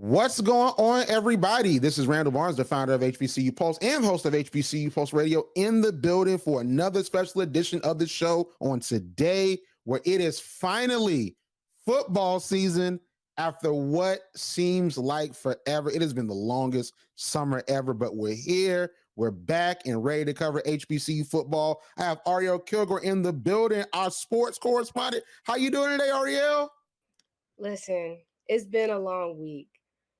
What's going on, everybody? This is Randall Barnes, the founder of HBCU Pulse and host of HBCU Pulse Radio, in the building for another special edition of the show on today, where it is finally football season after what seems like forever. It has been the longest summer ever, but we're here. We're back and ready to cover HBCU football. I have Arielle Kilgore in the building, our sports correspondent. How you doing today, Arielle? Listen, it's been a long week,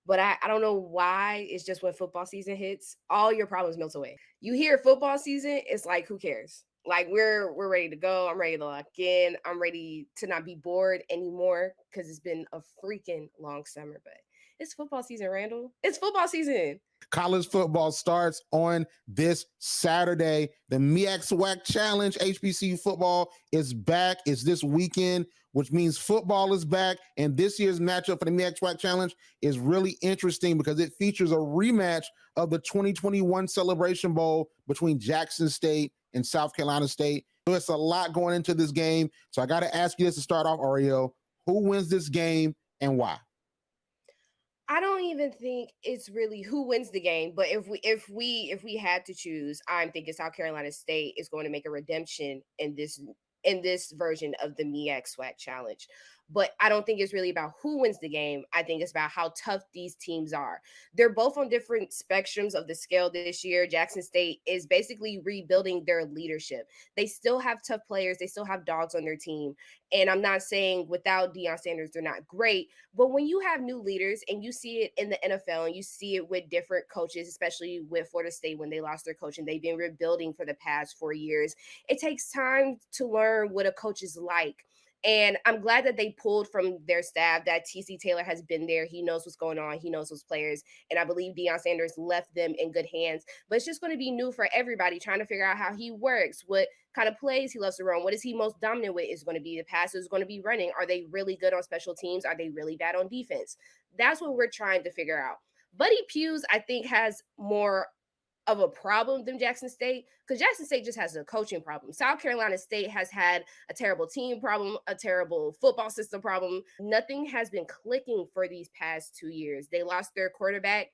but I don't know why. It's just when football season hits, all your problems melt away. You hear football season, it's like, who cares? Like we're ready to go. I'm ready to lock in. I'm ready to not be bored anymore because it's been a freaking long summer. But it's football season, Randall. It's football season. College football starts on this Saturday. The MEAC SWAC Challenge, HBCU football is back. It's this weekend, which means football is back. And this year's matchup for the MEAC SWAC Challenge is really interesting because it features a rematch of the 2021 Celebration Bowl between Jackson State and South Carolina State. So it's a lot going into this game. So I got to ask you this to start off, Arielle. Who wins this game and why? I don't even think it's really who wins the game, but if we had to choose, I'm thinking South Carolina State is going to make a redemption in this version of the MEAC SWAC Challenge. But I don't think it's really about who wins the game. I think it's about how tough these teams are. They're both on different spectrums of the scale this year. Jackson State is basically rebuilding their leadership. They still have tough players. They still have dogs on their team. And I'm not saying without Deion Sanders, they're not great. But when you have new leaders and you see it in the NFL and you see it with different coaches, especially with Florida State when they lost their coach and they've been rebuilding for the past 4 years, it takes time to learn what a coach is like. And I'm glad that they pulled from their staff, that TC Taylor has been there. He knows what's going on. He knows those players. And I believe Deion Sanders left them in good hands. But it's just going to be new for everybody, trying to figure out how he works, what kind of plays he loves to run, what is he most dominant with. Is going to be the pass, is going to be running. Are they really good on special teams? Are they really bad on defense? That's what we're trying to figure out. Buddy Pughs, I think, has more of a problem than Jackson State, because Jackson State just has a coaching problem. South Carolina State has had a terrible team problem, a terrible football system problem. Nothing has been clicking for these past 2 years. They lost their quarterback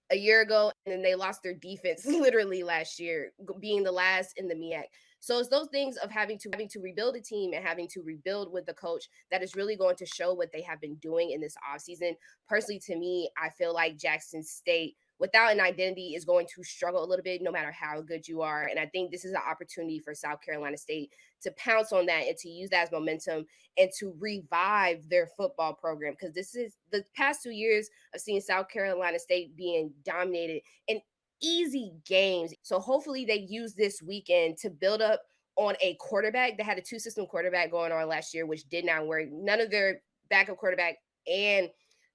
a year ago, and then they lost their defense literally last year, being the last in the MEAC. So it's those things of having to rebuild a team and having to rebuild with the coach that is really going to show what they have been doing in this offseason. Personally, to me, I feel like Jackson State, without an identity, is going to struggle a little bit no matter how good you are. And I think this is an opportunity for South Carolina State to pounce on that and to use that as momentum and to revive their football program. Because this is the past 2 years of seeing South Carolina State being dominated in easy games. So hopefully they use this weekend to build up on a quarterback. They had a two-system quarterback going on last year, which did not work. None of their backup quarterback and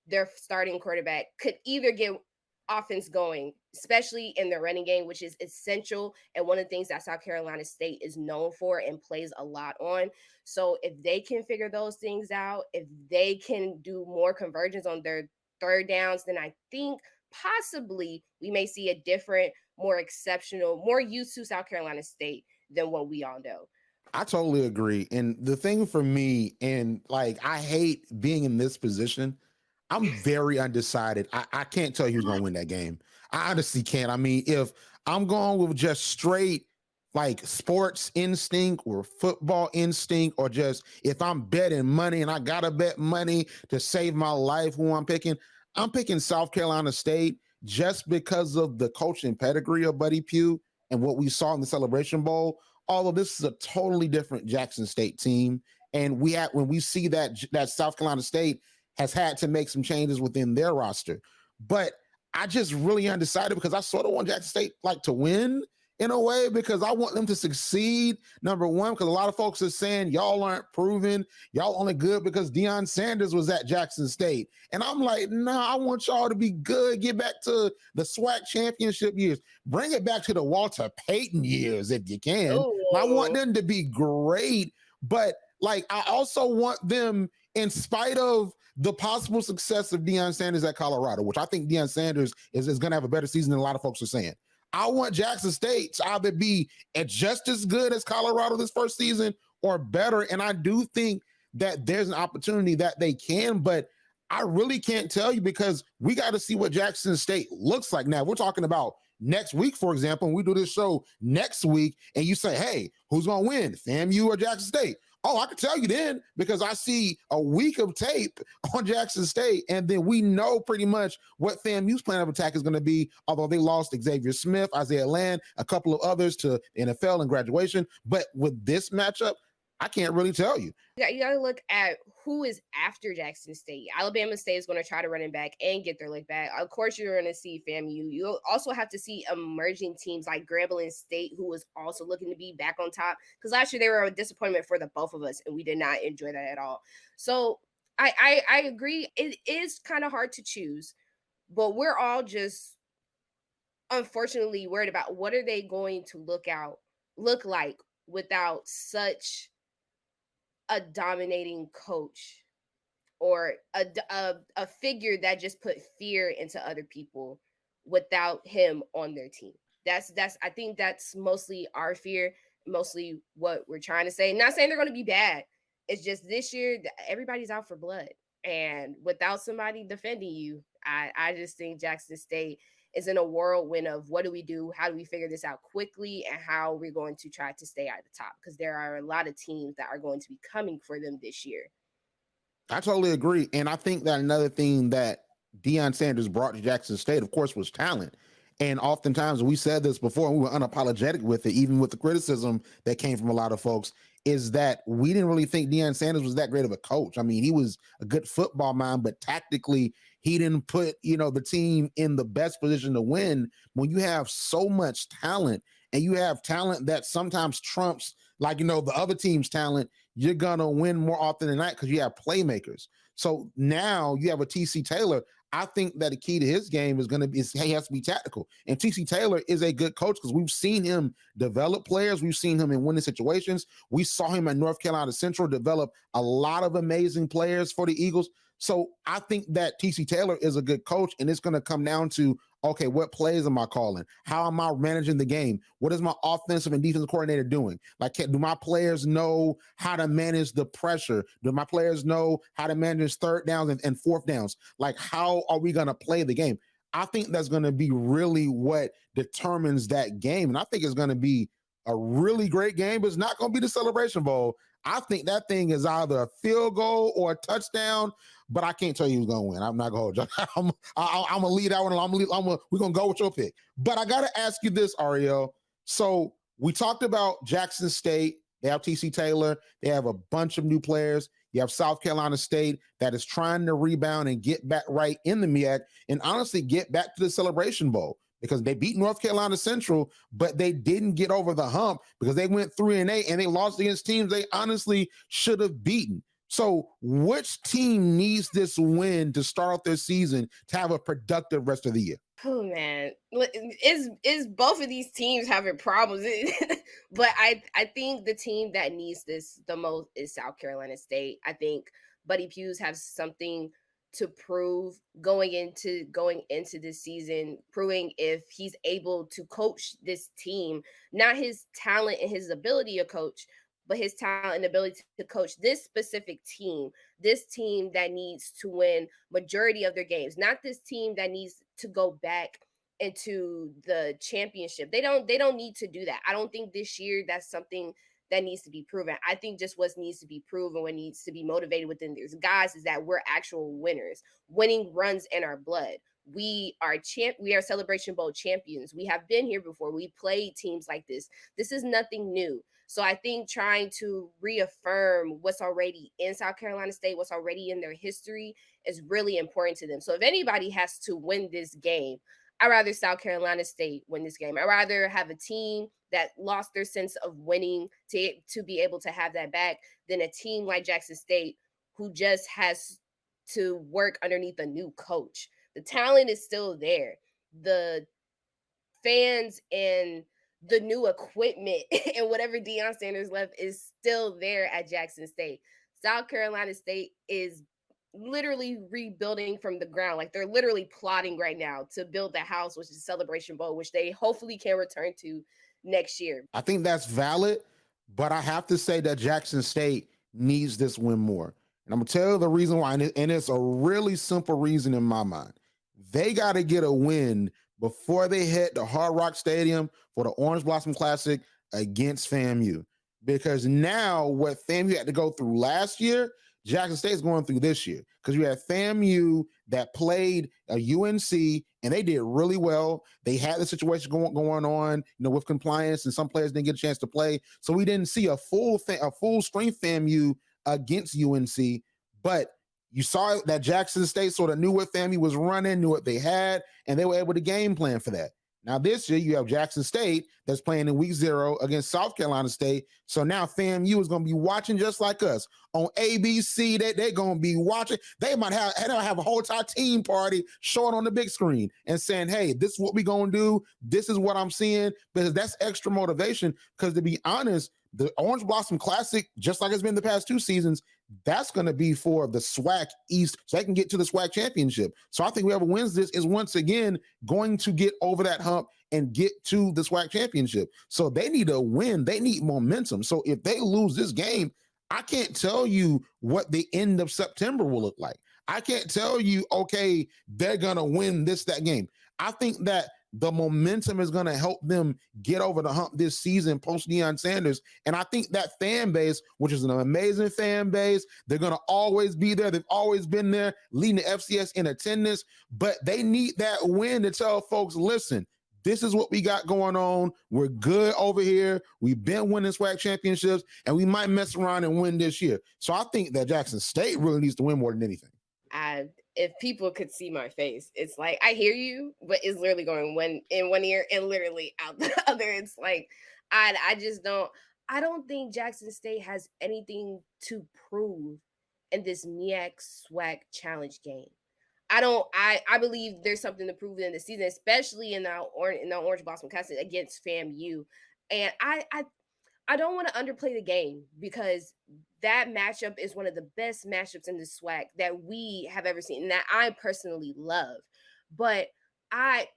their starting quarterback could either get offense going, especially in the running game, which is essential and one of the things that South Carolina State is known for and plays a lot on. So if they can figure those things out, if they can do more convergence on their third downs, then I think possibly we may see a different, more exceptional, more used to South Carolina State than what we all know. I totally agree. And the thing for me, and like, I hate being in this position. I'm very undecided. I can't tell you who's going to win that game. I honestly can't. I mean, if I'm going with just straight like sports instinct or football instinct, or just if I'm betting money and I got to bet money to save my life, who I'm picking South Carolina State just because of the coaching pedigree of Buddy Pugh and what we saw in the Celebration Bowl. Although this is a totally different Jackson State team. And when we see that South Carolina State has had to make some changes within their roster. But I just really undecided because I sort of want Jackson State like to win in a way, because I want them to succeed. Number one, because a lot of folks are saying y'all aren't proven, y'all only good because Deion Sanders was at Jackson State. And I'm like, nah, I want y'all to be good. Get back to the SWAC championship years. Bring it back to the Walter Payton years if you can. I want them to be great, but like I also want them, in spite of the possible success of Deion Sanders at Colorado, which I think Deion Sanders is going to have a better season than a lot of folks are saying. I want Jackson State to either be just as good as Colorado this first season or better. And I do think that there's an opportunity that they can, but I really can't tell you because we got to see what Jackson State looks like. Now, we're talking about next week, for example, and we do this show next week, and you say, hey, who's going to win, FAMU or Jackson State? Oh, I can tell you then because I see a week of tape on Jackson State, and then we know pretty much what FAMU's plan of attack is going to be, although they lost Xavier Smith, Isaiah Land, a couple of others to NFL and graduation. But with this matchup, I can't really tell you. You got to look at who is after Jackson State. Alabama State is going to try to run it back and get their lick back. Of course, you're going to see FAMU. You'll also have to see emerging teams like Grambling State, who was also looking to be back on top. Because last year they were a disappointment for the both of us, and we did not enjoy that at all. So I agree. It is kind of hard to choose, but we're all just unfortunately worried about what are they going to look like without such a dominating coach or a figure that just put fear into other people without him on their team. That's I think that's mostly our fear, mostly what we're trying to say. Not saying they're going to be bad. It's just this year everybody's out for blood, and without somebody defending you, I just think Jackson State is in a whirlwind of what do we do? How do we figure this out quickly? And how we're going to try to stay at the top? Because there are a lot of teams that are going to be coming for them this year. I totally agree. And I think that another thing that Deion Sanders brought to Jackson State, of course, was talent. And oftentimes, we said this before, and we were unapologetic with it, even with the criticism that came from a lot of folks, is that we didn't really think Deion Sanders was that great of a coach. I mean, he was a good football mind, but tactically, he didn't put, the team in the best position to win. When you have so much talent and you have talent that sometimes trumps, the other team's talent, you're going to win more often than not because you have playmakers. So now you have a TC Taylor. I think that the key to his game is going to be he has to be tactical. And TC Taylor is a good coach because we've seen him develop players. We've seen him in winning situations. We saw him at North Carolina Central develop a lot of amazing players for the Eagles. So I think that TC Taylor is a good coach, and it's going to come down to, okay, what plays am I calling? How am I managing the game? What is my offensive and defensive coordinator doing? Do my players know how to manage the pressure? Do my players know how to manage third downs and fourth downs? How are we going to play the game? I think that's going to be really what determines that game. And I think it's going to be a really great game, but it's not going to be the Celebration Bowl. I think that thing is either a field goal or a touchdown, but I can't tell you who's going to win. I'm not going to hold you. I'm going to lead that one. We're going to go with your pick. But I got to ask you this, Arielle. So we talked about Jackson State. They have TC Taylor. They have a bunch of new players. You have South Carolina State that is trying to rebound and get back right in the MEAC and honestly get back to the Celebration Bowl, because they beat North Carolina Central, but they didn't get over the hump because they went 3-8 and they lost against teams they honestly should have beaten. So which team needs this win to start off their season to have a productive rest of the year? Oh man, is both of these teams having problems? But I think the team that needs this the most is South Carolina State. I think Buddy Pughes has something to prove going into this season, proving if he's able to coach this team, not his talent and his ability to coach, but his talent and ability to coach this specific team, this team that needs to win majority of their games, not this team that needs to go back into the championship. They don't need to do that. I don't think this year that's something that needs to be proven. I think just what needs to be proven, what needs to be motivated within these guys is that we're actual winners. Winning runs in our blood. We are Celebration Bowl champions. We have been here before. We played teams like this. This is nothing new. So I think trying to reaffirm what's already in South Carolina State, what's already in their history is really important to them. So if anybody has to win this game, I'd rather South Carolina State win this game. I'd rather have a team that lost their sense of winning to be able to have that back than a team like Jackson State who just has to work underneath a new coach. The talent is still there. The fans and the new equipment and whatever Deion Sanders left is still there at Jackson State. South Carolina State is literally rebuilding from the ground. Like they're literally plotting right now to build the house, which is Celebration Bowl, which they hopefully can return to next year. I think that's valid, but I have to say that Jackson State needs this win more. And I'm gonna tell you the reason why, and it's a really simple reason in my mind. They got to get a win before they head to Hard Rock Stadium for the Orange Blossom Classic against FAMU. Because now what FAMU had to go through last year, Jackson State's going through this year. Because you had FAMU that played a UNC and they did really well. They had the situation going on, with compliance, and some players didn't get a chance to play. So we didn't see a full strength FAMU against UNC, but you saw that Jackson State sort of knew what FAMU was running, knew what they had, and they were able to game plan for that. Now, this year, you have Jackson State that's playing in week 0 against South Carolina State. So now FAMU is going to be watching just like us on ABC. They're going to be watching. They might have a whole entire team party showing on the big screen and saying, hey, this is what we're going to do. This is what I'm seeing, because that's extra motivation. Because to be honest, the Orange Blossom Classic, just like it's been the past 2 seasons, that's going to be for the SWAC East, so they can get to the SWAC championship. So I think whoever wins this is once again going to get over that hump and get to the SWAC championship. So they need a win. They need momentum. So if they lose this game, I can't tell you what the end of September will look like. I can't tell you, okay, they're going to win that game. I think that the momentum is going to help them get over the hump this season post-Deion Sanders. And I think that fan base, which is an amazing fan base, they're going to always be there. They've always been there, leading the FCS in attendance. But they need that win to tell folks, listen, this is what we got going on. We're good over here. We've been winning SWAC championships, and we might mess around and win this year. So I think that Jackson State really needs to win more than anything. If people could see my face, it's like I hear you, but it's literally going in one ear and literally out the other. It's like I just don't think Jackson State has anything to prove in this MEAC SWAC challenge game. I believe there's something to prove in the season, especially in the Orange Blossom Classic against FAMU. And I don't want to underplay the game, because that matchup is one of the best matchups in the SWAC that we have ever seen and that I personally love. But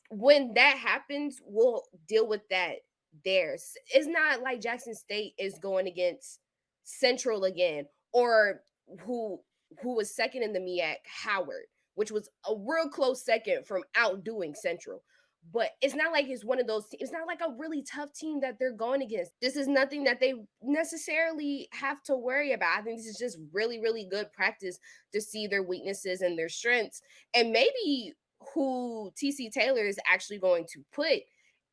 when that happens, we'll deal with that there. It's not like Jackson State is going against Central again, or who was second in the MEAC, Howard, which was a real close second from outdoing Central. But it's not like it's one of those. It's not like a really tough team that they're going against. This is nothing that they necessarily have to worry about. I think this is just really, really good practice to see their weaknesses and their strengths, and maybe who TC Taylor is actually going to put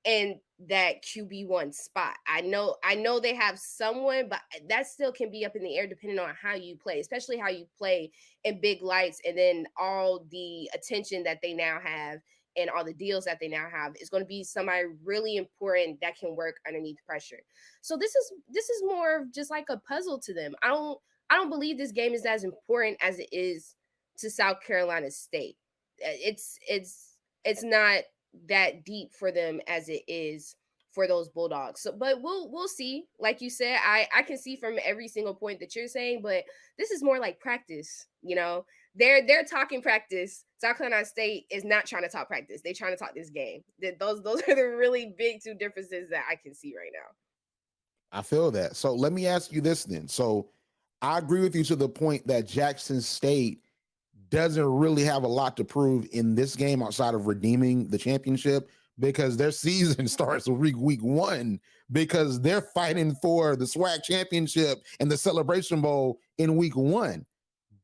in that QB1 spot. I know they have someone, but that still can be up in the air depending on how you play, especially how you play in big lights, and then all the attention that they now have and all the deals that they now have is going to be somebody really important that can work underneath pressure. So this is more of just like a puzzle to them. I don't believe this game is as important as it is to South Carolina State. It's not that deep for them as it is for those Bulldogs. So, but we'll see. Like you said, I can see from every single point that you're saying, but this is more like practice. They're talking practice. South Carolina State is not trying to talk practice. They're trying to talk this game. Those are the really big 2 differences that I can see right now. I feel that. So let me ask you this then. So I agree with you to the point that Jackson State doesn't really have a lot to prove in this game outside of redeeming the championship, because their season starts week 1, because they're fighting for the SWAC championship and the Celebration Bowl in week 1.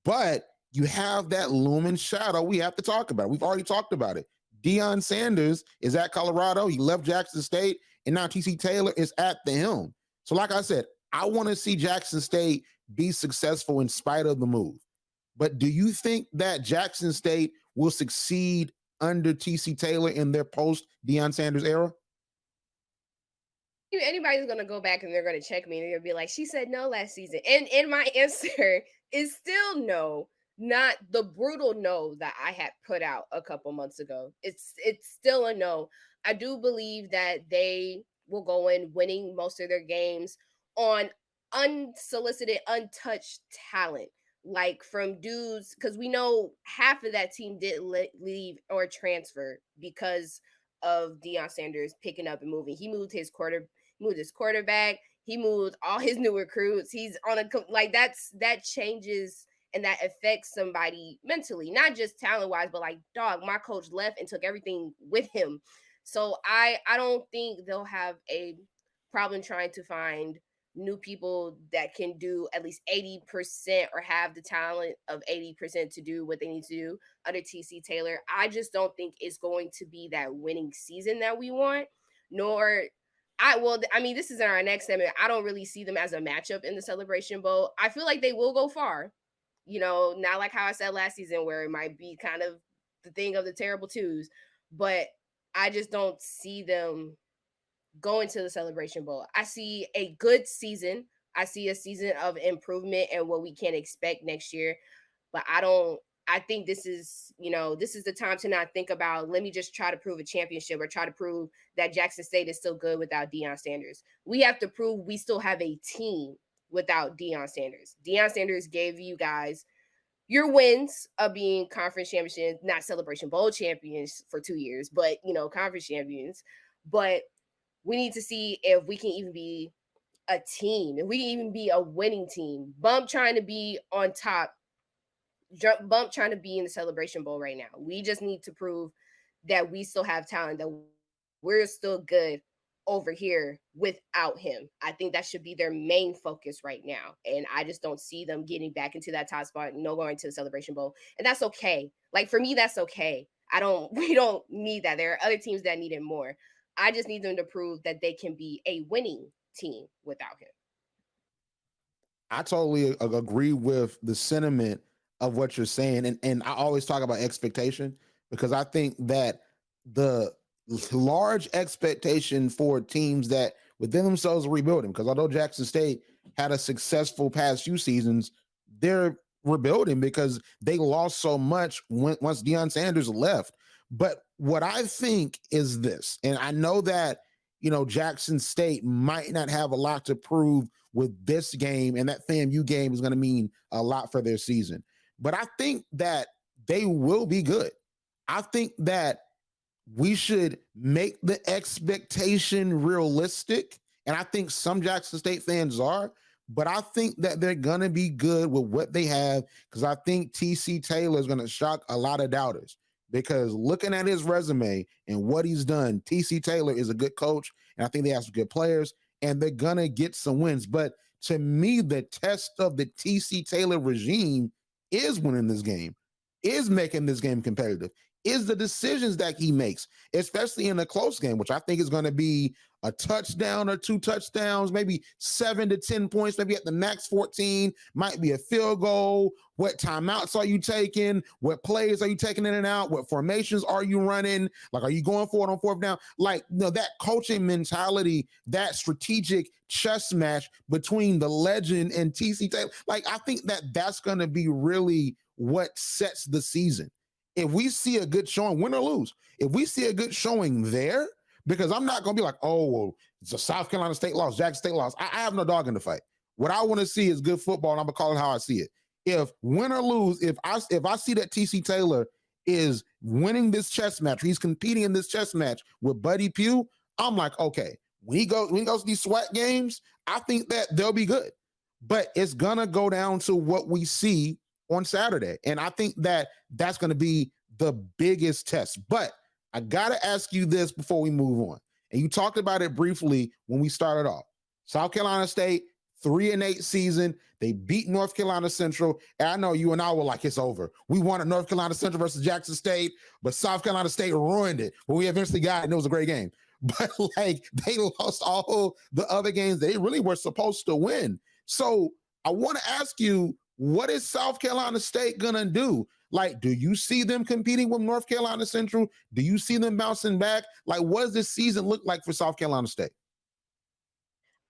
But you have that looming shadow we have to talk about. We've already talked about it. Deion Sanders is at Colorado. He left Jackson State, and now TC Taylor is at the helm. So like I said, I want to see Jackson State be successful in spite of the move. But do you think that Jackson State will succeed under TC Taylor in their post-Deion Sanders era? Anybody's going to go back and they're going to check me and they're going to be like, she said no last season. And my answer is still no, not the brutal no that I had put out a couple months ago. It's still a no. I do believe that they will go in winning most of their games on unsolicited, untouched talent, like from dudes, because we know half of that team did leave or transfer because of Deion Sanders picking up and moving. He moved his quarterback. He moved all his new recruits. He's on that changes and that affects somebody mentally, not just talent wise, but like, dog, my coach left and took everything with him. So I don't think they'll have a problem trying to find new people that can do at least 80% or have the talent of 80% to do what they need to do under TC Taylor. I just don't think it's going to be that winning season that we want, nor I mean, this is in our next segment. I don't really see them as a matchup in the Celebration Bowl. I feel like they will go far. Not like how I said last season where it might be kind of the thing of the terrible twos, but I just don't see them going to the Celebration Bowl. I see a good season. I see a season of improvement and what we can expect next year. But I think this is the time to not think about, let me just try to prove a championship or try to prove that Jackson State is still good without Deion Sanders. We have to prove we still have a team without Deion Sanders. Deion Sanders gave you guys your wins of being conference champions, not Celebration Bowl champions for 2 years, but conference champions. But we need to see if we can even be a team, if we can even be a winning team. Bump trying to be on top, Bump trying to be in the Celebration Bowl right now. We just need to prove that we still have talent, that we're still good over here without him. I think that should be their main focus right now. And I just don't see them getting back into that top spot, no going to the Celebration Bowl. And that's okay. Like for me, that's okay. We don't need that. There are other teams that need it more. I just need them to prove that they can be a winning team without him. I totally agree with the sentiment of what you're saying. And I always talk about expectation because I think that the large expectation for teams that within themselves are rebuilding, because although Jackson State had a successful past few seasons, they're rebuilding because they lost so much once Deion Sanders left. But what I think is this, and I know that Jackson State might not have a lot to prove with this game, and that FAMU game is going to mean a lot for their season. But I think that they will be good. I think that we should make the expectation realistic. And I think some Jackson State fans are, but I think that they're going to be good with what they have because I think TC Taylor is going to shock a lot of doubters. Because looking at his resume and what he's done, TC Taylor is a good coach, and I think they have some good players, and they're going to get some wins. But to me, the test of the TC Taylor regime is winning this game, is making this game competitive, is the decisions that he makes, especially in a close game, which I think is going to be a touchdown or 2 touchdowns, maybe 7 to 10 points, maybe at the max 14, might be a field goal. What timeouts are you taking? What plays are you taking in and out? What formations are you running? Like, are you going for it on 4th down? Like, that coaching mentality, that strategic chess match between the legend and TC Taylor. Like, I think that that's going to be really what sets the season. If we see a good showing, win or lose, if we see a good showing there, because I'm not going to be like, oh, well, it's a South Carolina State loss, Jackson State loss. I have no dog in the fight. What I want to see is good football, and I'm going to call it how I see it. If win or lose, if I see that TC Taylor is winning this chess match, he's competing in this chess match with Buddy Pugh, I'm like, okay, when he goes to these SWAC games, I think that they'll be good. But it's going to go down to what we see on Saturday. And I think that that's going to be the biggest test. But I got to ask you this before we move on. And you talked about it briefly when we started off. South Carolina State, 3-8 season. They beat North Carolina Central. And I know you and I were like, it's over. We wanted North Carolina Central versus Jackson State, but South Carolina State ruined it. But we eventually got it, and it was a great game. But like, they lost all the other games they really were supposed to win. So I want to ask you, what is South Carolina State going to do? Like, do you see them competing with North Carolina Central? Do you see them bouncing back? Like, what does this season look like for South Carolina State?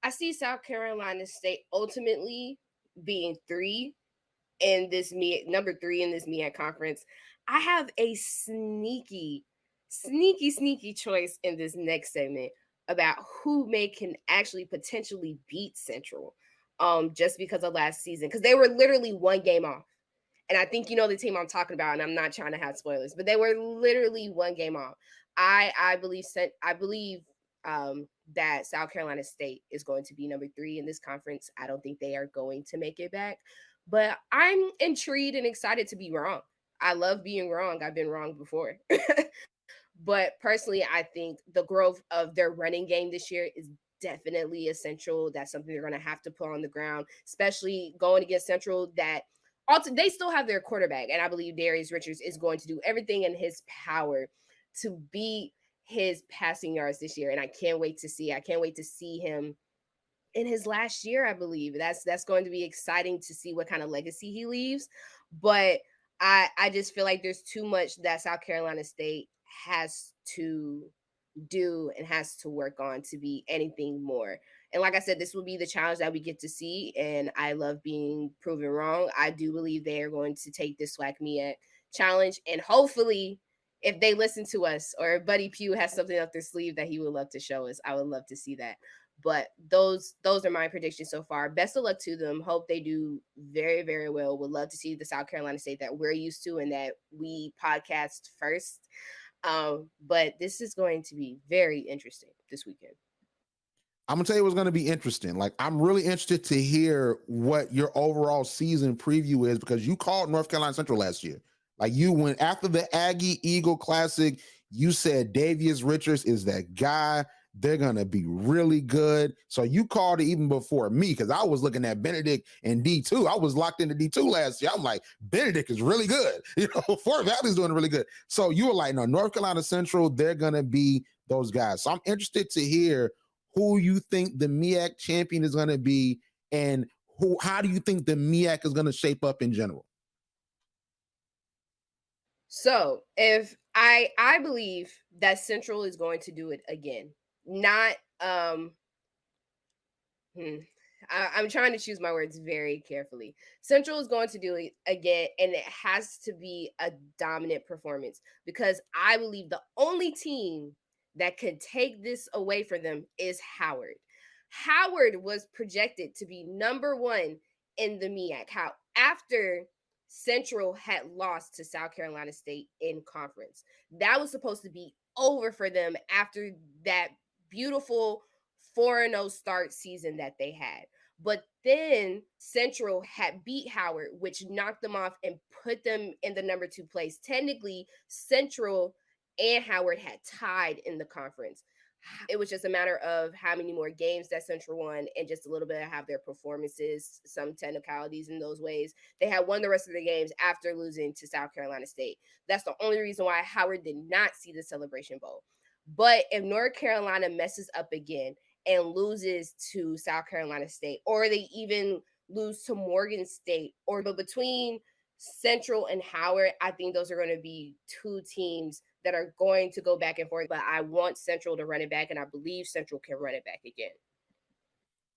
I see South Carolina State ultimately being number 3 in this MEAC conference. I have a sneaky choice in this next segment about who can actually potentially beat Central. Just because of last season, because they were literally 1 game off. And I think the team I'm talking about, and I'm not trying to have spoilers, but they were literally 1 game off. I believe that South Carolina State is going to be number 3 in this conference. I don't think they are going to make it back. But I'm intrigued and excited to be wrong. I love being wrong. I've been wrong before. But personally, I think the growth of their running game this year is definitely essential. That's something they're going to have to put on the ground, especially going against Central. That also they still have their quarterback, and I believe Darius Richards is going to do everything in his power to beat his passing yards this year. And I can't wait to see. I can't wait to see him in his last year, I believe. That's going to be exciting to see what kind of legacy he leaves. But I just feel like there's too much that South Carolina State has to do and has to work on to be anything more. And like I said, this will be the challenge that we get to see. And I love being proven wrong. I do believe they are going to take this SWAC MEAC challenge. And hopefully, if they listen to us or if Buddy Pugh has something up their sleeve that he would love to show us, I would love to see that. But those are my predictions so far. Best of luck to them. Hope they do very, very well. Would love to see the South Carolina State that we're used to and that we podcast first. But this is going to be very interesting this weekend. I'm gonna tell you what's gonna be interesting. Like, I'm really interested to hear what your overall season preview is, because you called North Carolina Central last year. Like, you went after the Aggie Eagle Classic, you said Davius Richards is that guy. They're gonna be really good. So you called it even before me, because I was looking at Benedict and D2. I was locked into D2 last year. I'm like, Benedict is really good. Fort Valley's doing really good. So you were like, no, North Carolina Central, they're gonna be those guys. So I'm interested to hear who you think the MEAC champion is going to be, and how do you think the MEAC is going to shape up in general? So if I believe that Central is going to do it again, not I'm trying to choose my words very carefully. Central is going to do it again, and it has to be a dominant performance, because I believe the only team that could take this away from them is Howard. Howard was projected to be number one in the MEAC. How after Central had lost to South Carolina State in conference, that was supposed to be over for them after that beautiful 4-0 start season that they had. But then Central had beat Howard, which knocked them off and put them in the number 2 place. Technically, Central and Howard had tied in the conference. It was just a matter of how many more games that Central won and just a little bit of how their performances, some technicalities in those ways. They had won the rest of the games after losing to South Carolina State. That's the only reason why Howard did not see the Celebration Bowl. But if North Carolina messes up again and loses to South Carolina State, or they even lose to Morgan State, but between Central and Howard, I think those are going to be two teams that are going to go back and forth. But I want Central to run it back, and I believe Central can run it back again.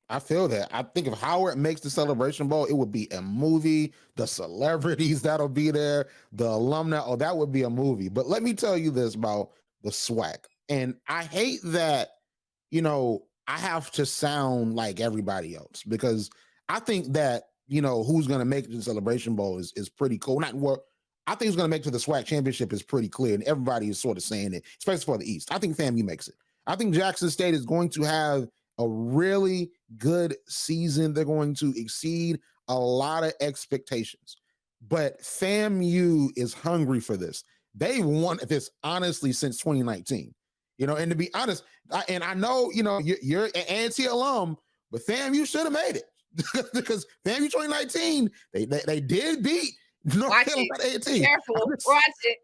I feel that. I think if Howard makes the Celebration Bowl, it would be a movie. The celebrities that'll be there, the alumni, that would be a movie. But let me tell you this about the SWAC. And I hate that, I have to sound like everybody else, because I think that, who's going to make the Celebration Bowl is pretty cool. Not what I think is going to make to the SWAC championship is pretty clear, and everybody is sort of saying it, especially for the East. I think FAMU makes it. I think Jackson State is going to have a really good season. They're going to exceed a lot of expectations. But FAMU is hungry for this. They've won this honestly since 2019. And to be honest, I know, you're an A&T alum, but FAMU should have made it. Because FAMU 2019, they did beat North Carolina A&T. Careful, watch it.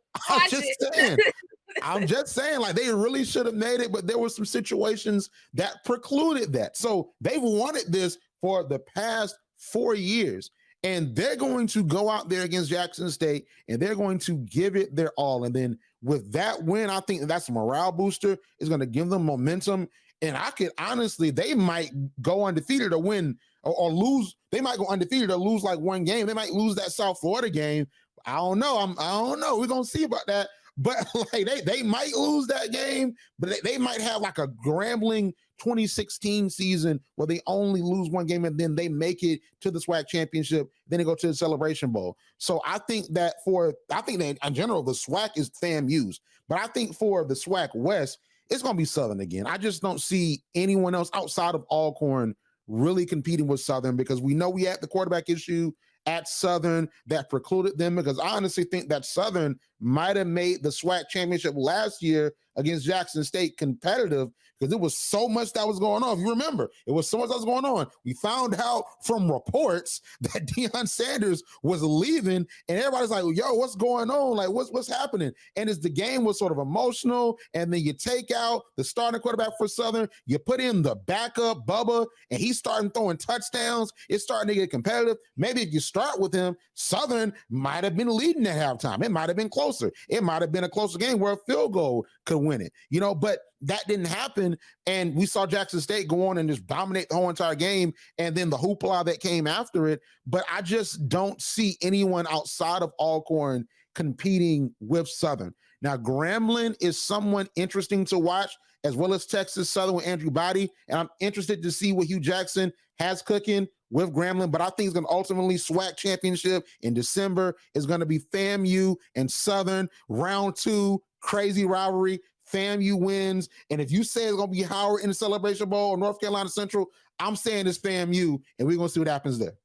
I'm just saying, like, they really should have made it, but there were some situations that precluded that. So they've wanted this for the past 4 years, and they're going to go out there against Jackson State, and they're going to give it their all. And then with that win, I think that's a morale booster. It's going to give them momentum. And I could honestly, they might go undefeated or win or lose. They might go undefeated or lose like one game. They might lose that South Florida game. I don't know. I don't know. We're going to see about that. But like they might lose that game, but they might have like a grambling 2016 season where they only lose one game and then they make it to the SWAC championship. Then they go to the Celebration Bowl. So I think that in general, the SWAC is FAMU's, but I think for the SWAC West, it's going to be Southern again. I just don't see anyone else outside of Alcorn really competing with Southern, because we know we had the quarterback issue at Southern that precluded them, because I honestly think that Southern might have made the SWAC championship last year against Jackson State competitive, because it was so much that was going on. If you remember, it was so much that was going on. We found out from reports that Deion Sanders was leaving, and everybody's like, yo, what's going on? Like, what's happening? And as the game was sort of emotional, and then you take out the starting quarterback for Southern, you put in the backup, Bubba, and he's starting throwing touchdowns. It's starting to get competitive. Maybe if you start with him, Southern might have been leading at halftime. It might have been closer. It might have been a closer game where a field goal could win it, but that didn't happen. And we saw Jackson State go on and just dominate the whole entire game, and then the hoopla that came after it. But I just don't see anyone outside of Alcorn competing with Southern. Now, Grambling is someone interesting to watch, as well as Texas Southern with Andrew Body. And I'm interested to see what Hugh Jackson has cooking with Grambling. But I think it's going to ultimately SWAC championship in December is going to be FAMU and Southern, round 2, crazy rivalry. FAMU wins. And if you say it's going to be Howard in the Celebration Bowl or North Carolina Central, I'm saying it's FAMU, and we're going to see what happens there.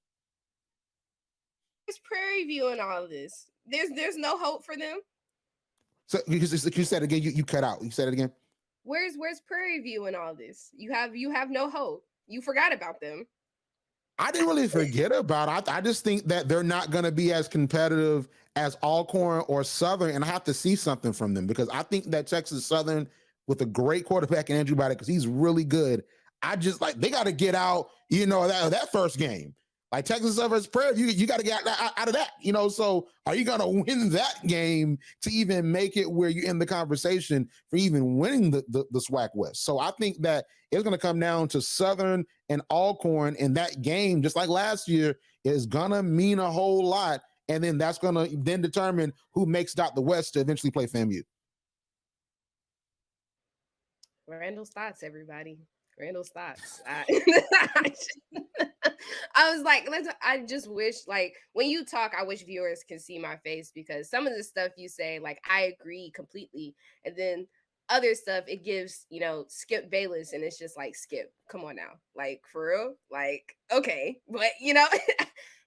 It's Prairie View and all of this. There's no hope for them. So you said it again. You cut out. You said it again. Where's Prairie View and all this? You have no hope. You forgot about them. I didn't really forget about it. I just think that they're not going to be as competitive as Alcorn or Southern, and I have to see something from them, because I think that Texas Southern, with a great quarterback in Andrew Body, because he's really good, I just like, they got to get out, that first game. Like Texas Southern's Prairie, you got to get out of that, So are you going to win that game to even make it where you're in the conversation for even winning the SWAC West? So I think that it's going to come down to Southern and Alcorn, and that game, just like last year, is going to mean a whole lot. And then that's going to then determine who makes it out the West to eventually play FAMU. Randall's thoughts, everybody. Randall's thoughts. I was like, I just wish, like, when you talk, I wish viewers can see my face, because some of the stuff you say, like, I agree completely. And then other stuff, it gives, Skip Bayless, and it's just like, Skip, come on now. Like, for real? Like, okay. But,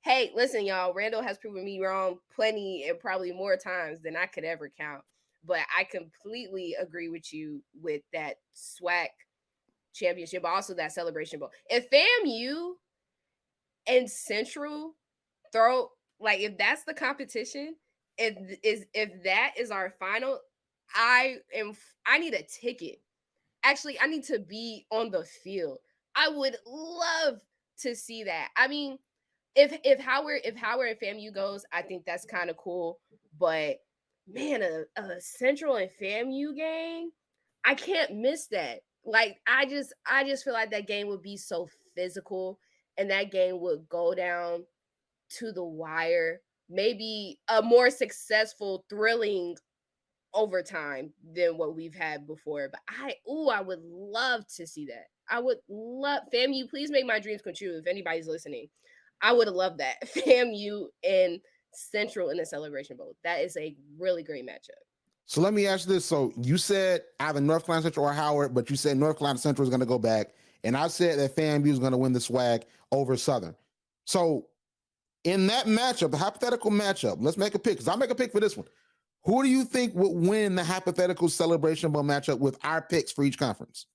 hey, listen, y'all, Randall has proven me wrong plenty and probably more times than I could ever count. But I completely agree with you with that SWAC championship, but also that Celebration Bowl. If FAMU and Central throw, like, if that's the competition, if that is our final, I need a ticket. Actually, I need to be on the field. I would love to see that. I mean, if Howard and FAMU goes, I think that's kind of cool. But man, a Central and FAMU game, I can't miss that. Like, I just feel like that game would be so physical, and that game would go down to the wire. Maybe a more successful, thrilling overtime than what we've had before. But I would love to see that. I would love FAMU. Please make my dreams come true. If anybody's listening, I would have loved that. FAMU and Central in the Celebration Bowl. That is a really great matchup. So let me ask you this. So you said either North Carolina Central or Howard, but you said North Carolina Central is going to go back. And I said that FAMU is going to win the SWAC over Southern. So in that matchup, the hypothetical matchup, let's make a pick, because I'll make a pick for this one. Who do you think would win the hypothetical Celebration Bowl matchup with our picks for each conference?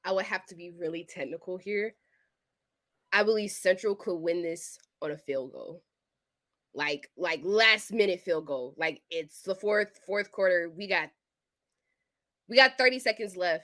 I would have to be really technical here. I believe Central could win this on a field goal. Like last minute field goal. Like, it's the fourth quarter. We got 30 seconds left,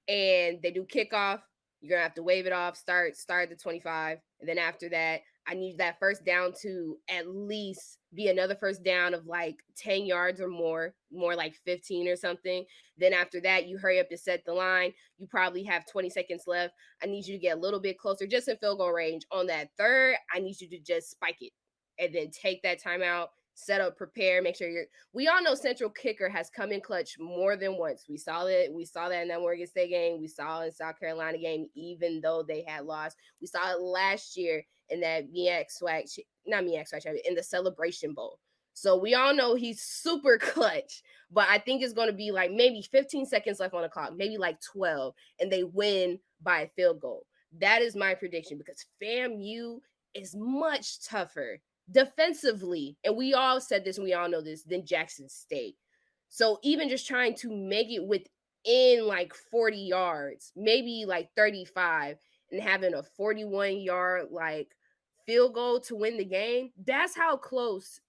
and they do kickoff. You're gonna have to wave it off, start at the 25. And then after that, I need that first down to at least be another first down of like 10 yards or more like 15 or something. Then after that, you hurry up to set the line. You probably have 20 seconds left. I need you to get a little bit closer, just in field goal range. On that third, I need you to just spike it and then take that timeout, set up, prepare, make sure we all know Central kicker has come in clutch more than once. We saw that in that Morgan State game. We saw it in South Carolina game, even though they had lost. We saw it last year in that MEAC SWAC, in the Celebration Bowl. So we all know he's super clutch, but I think it's going to be like maybe 15 seconds left on the clock, maybe like 12, and they win by a field goal. That is my prediction because FAMU is much tougher defensively. And we all said this and we all know this than Jackson State. So even just trying to make it within like 40 yards, maybe like 35, and having a 41-yard like field goal to win the game, that's how close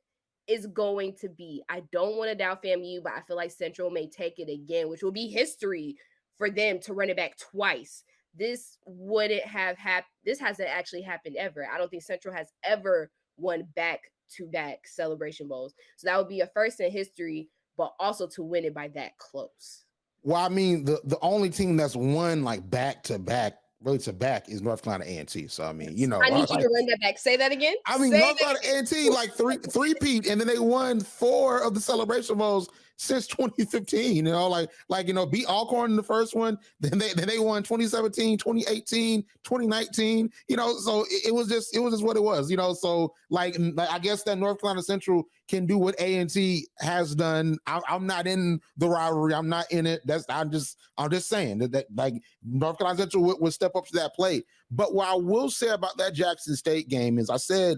is going to be. I don't want to doubt FAMU, but I feel like Central may take it again, which will be history for them to run it back twice. This wouldn't have happened. This hasn't actually happened ever. I don't think Central has ever won back-to-back Celebration Bowls. So that would be a first in history, but also to win it by that close. Well, I mean, the only team that's won like back to back, really to back, is North Carolina A&T. So I mean, you know, I need you to run that back. Say that again. I mean, Say North Carolina A&T like three-peat, and then they won 4 of the Celebration Bowls since 2015. You know, like you know, beat Alcorn in the first one, then they won 2017, 2018, 2019. You know, so it was just what it was. You know, so like I guess that North Carolina Central can do what A&T has done. I'm not in the rivalry. I'm not in it. I'm just saying that like North Carolina Central would step up to that plate. But what I will say about that Jackson State game is I said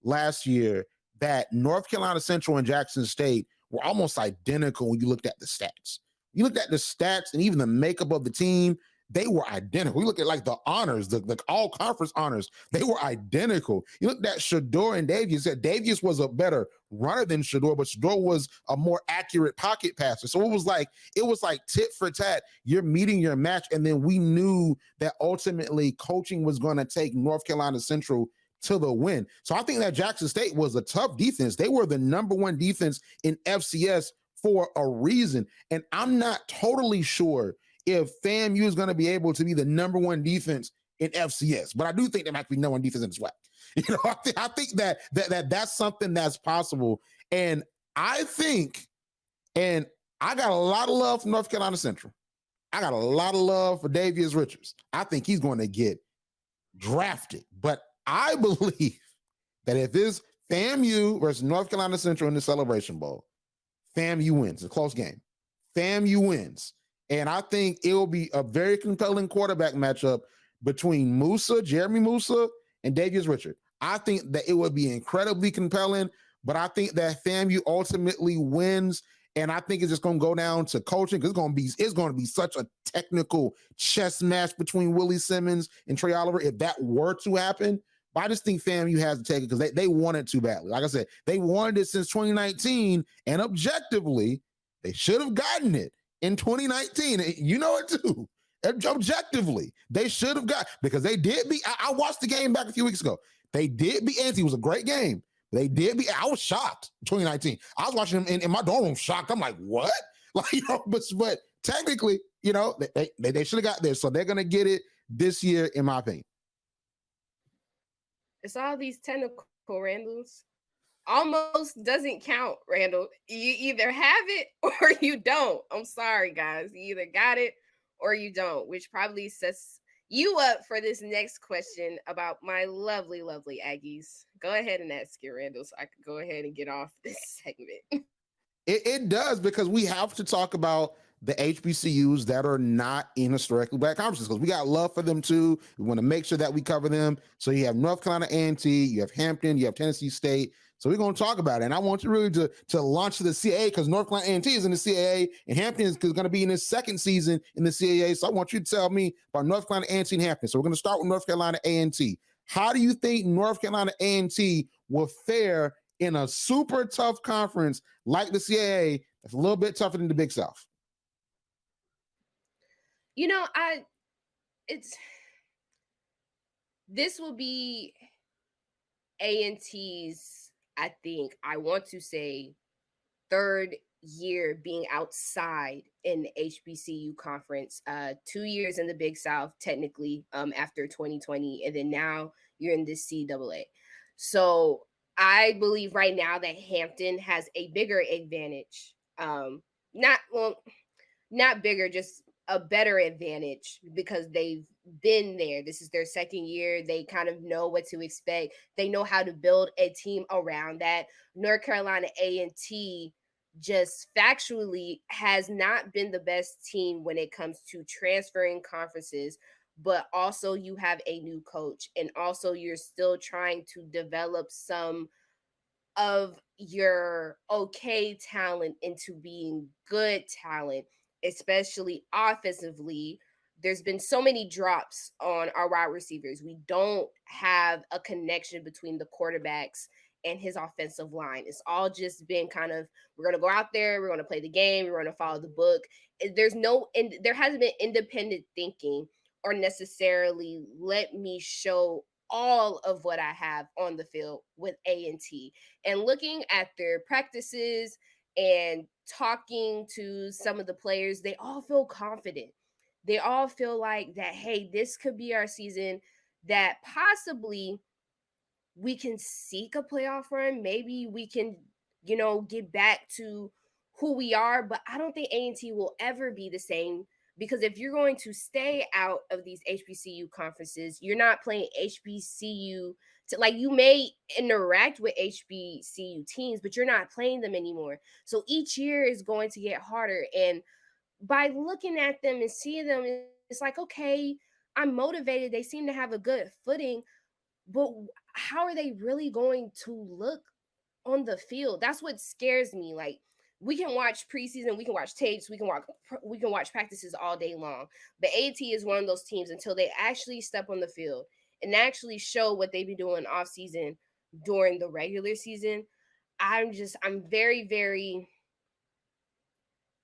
last year that North Carolina Central and Jackson State were almost identical when you looked at the stats. You looked at the stats and even the makeup of the team, they were identical. You look at like the honors, the all conference honors, they were identical. You looked at Shador and Davies. Davies was a better runner than Shador, but Shador was a more accurate pocket passer. So it was like tit for tat. You're meeting your match, and then we knew that ultimately coaching was going to take North Carolina Central to the win. So I think that Jackson State was a tough defense. They were the number 1 defense in FCS for a reason, and I'm not totally sure if FAMU is going to be able to be the number 1 defense in FCS, but I do think there might be no 1 defense in the SWAC. You know, I think that that's something that's possible, and I think, and I got a lot of love for North Carolina Central. I got a lot of love for Davius Richards. I think he's going to get drafted, but I believe that if it's FAMU versus North Carolina Central in the Celebration Bowl, FAMU wins. It's a close game. FAMU wins. And I think it will be a very compelling quarterback matchup between Jeremy Musa, and Davius Richard. I think that it would be incredibly compelling, but I think that FAMU ultimately wins. And I think it's just going to go down to coaching because it's going to be such a technical chess match between Willie Simmons and Trey Oliver if that were to happen. But I just think FAMU has to take it because they want it too badly. Like I said, they wanted it since 2019, and objectively, they should have gotten it in 2019. You know it too. Objectively, they should have got, because they did beat. I watched the game back a few weeks ago. They did beat Anti. It was a great game. They did beat. I was shocked. 2019. I was watching them in my dorm room, shocked. I'm like, what? Like, you know, but technically, you know, they should have got there. So they're gonna get it this year, in my opinion. It's all these technical Randalls. Almost doesn't count, Randall. You either have it or you don't. I'm sorry, guys. You either got it or you don't, which probably sets you up for this next question about my lovely, lovely Aggies. Go ahead and ask it, Randall, so I can go ahead and get off this segment. It does, because we have to talk about the HBCUs that are not in historically black conferences, because we got love for them too. We want to make sure that we cover them. So you have North Carolina A&T, you have Hampton, you have Tennessee State. So we're going to talk about it. And I want you really to launch the CAA, because North Carolina A&T is in the CAA and Hampton is going to be in his second season in the CAA. So I want you to tell me about North Carolina A&T and Hampton. So we're going to start with North Carolina A&T. How do you think North Carolina A&T will fare in a super tough conference like the CAA that's a little bit tougher than the Big South? You know, this will be A&T's, I think, I want to say, third year being outside in the HBCU conference. 2 years in the Big South, technically, after 2020, and then now you're in the CAA. So I believe right now that Hampton has a bigger advantage. Not bigger, just a better advantage, because they've been there. This is their second year. They kind of know what to expect. They know how to build a team around that. North Carolina A&T just factually has not been the best team when it comes to transferring conferences, but also you have a new coach, and also you're still trying to develop some of your okay talent into being good talent, especially offensively. There's been so many drops on our wide receivers. We don't have a connection between the quarterbacks and his offensive line. It's all just been kind of, we're going to go out there, we're going to play the game, we're going to follow the book. There's no, and there hasn't been independent thinking or necessarily let me show all of what I have on the field with A&T. And looking at their practices and talking to some of the players, they all feel confident. They all feel like that, hey, this could be our season, that possibly we can seek a playoff run. Maybe we can, get back to who we are. But I don't think A&T will ever be the same, because if you're going to stay out of these HBCU conferences, you're not playing HBCU. Like, you may interact with HBCU teams, but you're not playing them anymore. So each year is going to get harder. And by looking at them and seeing them, it's like, okay, I'm motivated. They seem to have a good footing, but how are they really going to look on the field? That's what scares me. Like, we can watch preseason, we can watch tapes, we can watch practices all day long. But AT is one of those teams, until they actually step on the field and actually show what they've been doing off season during the regular season. I'm very, very,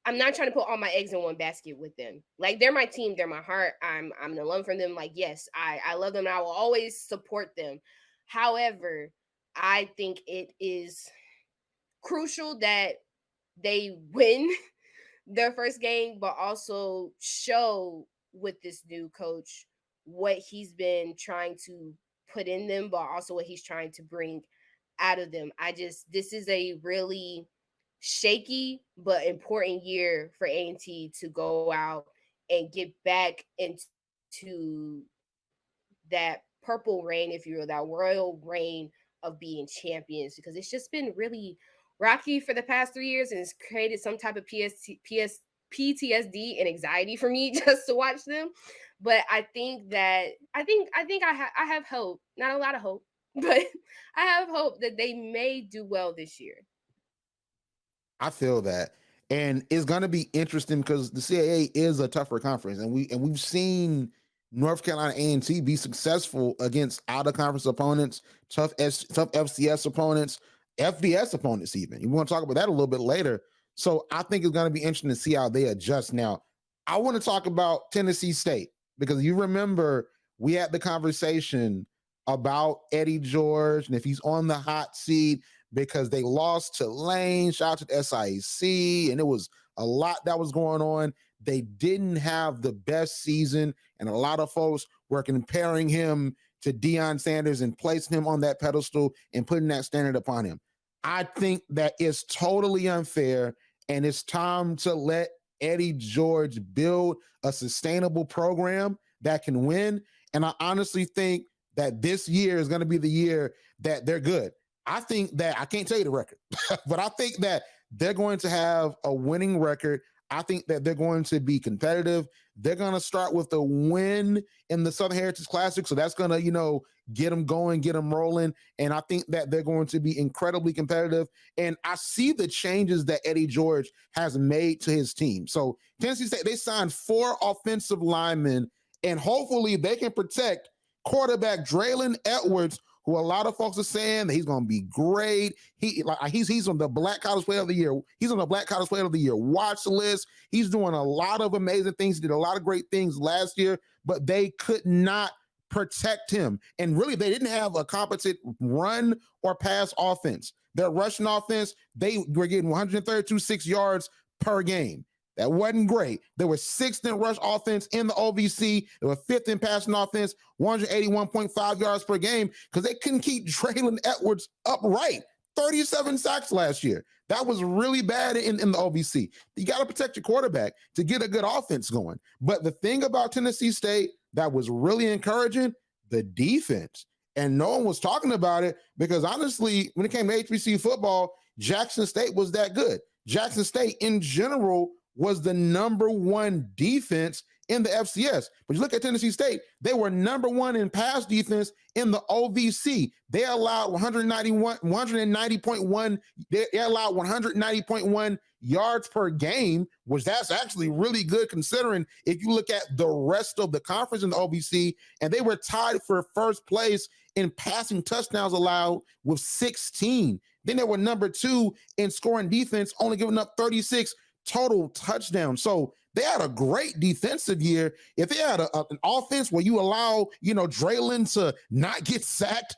I'm not trying to put all my eggs in one basket with them. Like, they're my team, they're my heart. I'm an alum from them. Like, yes, I love them and I will always support them. However, I think it is crucial that they win their first game, but also show with this new coach what he's been trying to put in them, but also what he's trying to bring out of them. This is a really shaky but important year for A&T to go out and get back into that purple reign, if you will, that royal reign of being champions, because it's just been really rocky for the past 3 years, and it's created some type of PTSD and anxiety for me just to watch them. But I think I have hope, not a lot of hope, but I have hope that they may do well this year. I feel that. And it's going to be interesting because the CAA is a tougher conference, and we've seen North Carolina A&T be successful against out of conference opponents, tough FCS opponents, FBS opponents even. You want to talk about that a little bit later. So I think it's going to be interesting to see how they adjust. Now, I want to talk about Tennessee State, because you remember we had the conversation about Eddie George and if he's on the hot seat because they lost to Lane. Shout out to the SIAC, and it was a lot that was going on. They didn't have the best season, and a lot of folks were comparing him to Deion Sanders and placing him on that pedestal and putting that standard upon him. I think that it's totally unfair, and it's time to let Eddie George build a sustainable program that can win. And I honestly think that this year is going to be the year that they're good. I think that, I can't tell you the record, but I think that they're going to have a winning record. I think that they're going to be competitive. They're going to start with a win in the Southern Heritage Classic. So that's going to, get them going, get them rolling. And I think that they're going to be incredibly competitive. And I see the changes that Eddie George has made to his team. So Tennessee State, they signed 4 offensive linemen, and hopefully they can protect quarterback Draylon Edwards, who a lot of folks are saying that he's going to be great. He's on the Black College Player of the Year. He's on the Black College Player of the Year watch list. He's doing a lot of amazing things. He did a lot of great things last year, but they could not protect him. And really, they didn't have a competent run or pass offense. Their rushing offense, they were getting 132.6 yards per game. That wasn't great. They were 6th in rush offense in the OVC. They were 5th in passing offense, 181.5 yards per game, because they couldn't keep Draylon Edwards upright. 37 sacks last year. That was really bad in the OVC. You got to protect your quarterback to get a good offense going. But the thing about Tennessee State that was really encouraging, the defense. And no one was talking about it because, honestly, when it came to HBCU football, Jackson State was that good. Jackson State, in general, was the number 1 defense in the FCS. But you look at Tennessee State, they were number one in pass defense in the OVC. They allowed 190.1. They allowed 190.1 yards per game, which that's actually really good considering if you look at the rest of the conference in the OVC, and they were tied for first place in passing touchdowns allowed with 16. Then they were number 2 in scoring defense, only giving up 36 total touchdowns. So they had a great defensive year. If they had an offense where you allow, Draylon to not get sacked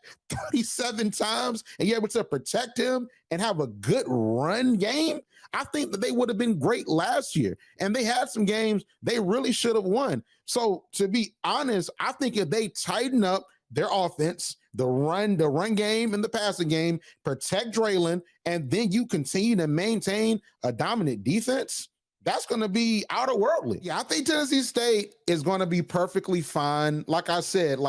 37 times and you're able to protect him and have a good run game, I think that they would have been great last year. And they had some games they really should have won. So to be honest, I think if they tighten up their offense, the run game and the passing game, protect Draylon, and then you continue to maintain a dominant defense, that's going to be outer-worldly. Yeah, I think Tennessee State is going to be perfectly fine. Like I said,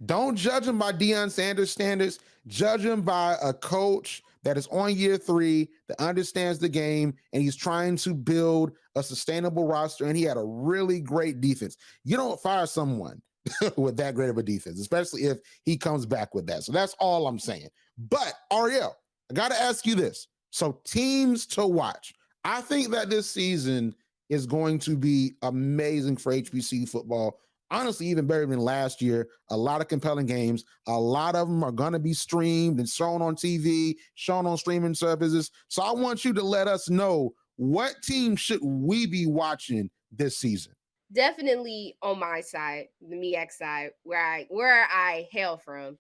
don't judge them by Deion Sanders standards. Judge them by a coach that is on year 3, that understands the game, and he's trying to build a sustainable roster, and he had a really great defense. You don't fire someone with that great of a defense, especially if he comes back with that. So that's all I'm saying. But, Arielle, I got to ask you this. So teams to watch. I think that this season is going to be amazing for HBCU football. Honestly, even better than last year. A lot of compelling games. A lot of them are going to be streamed and shown on TV, shown on streaming services. So I want you to let us know, what team should we be watching this season? Definitely on my side, the MEAC side, where I hail from,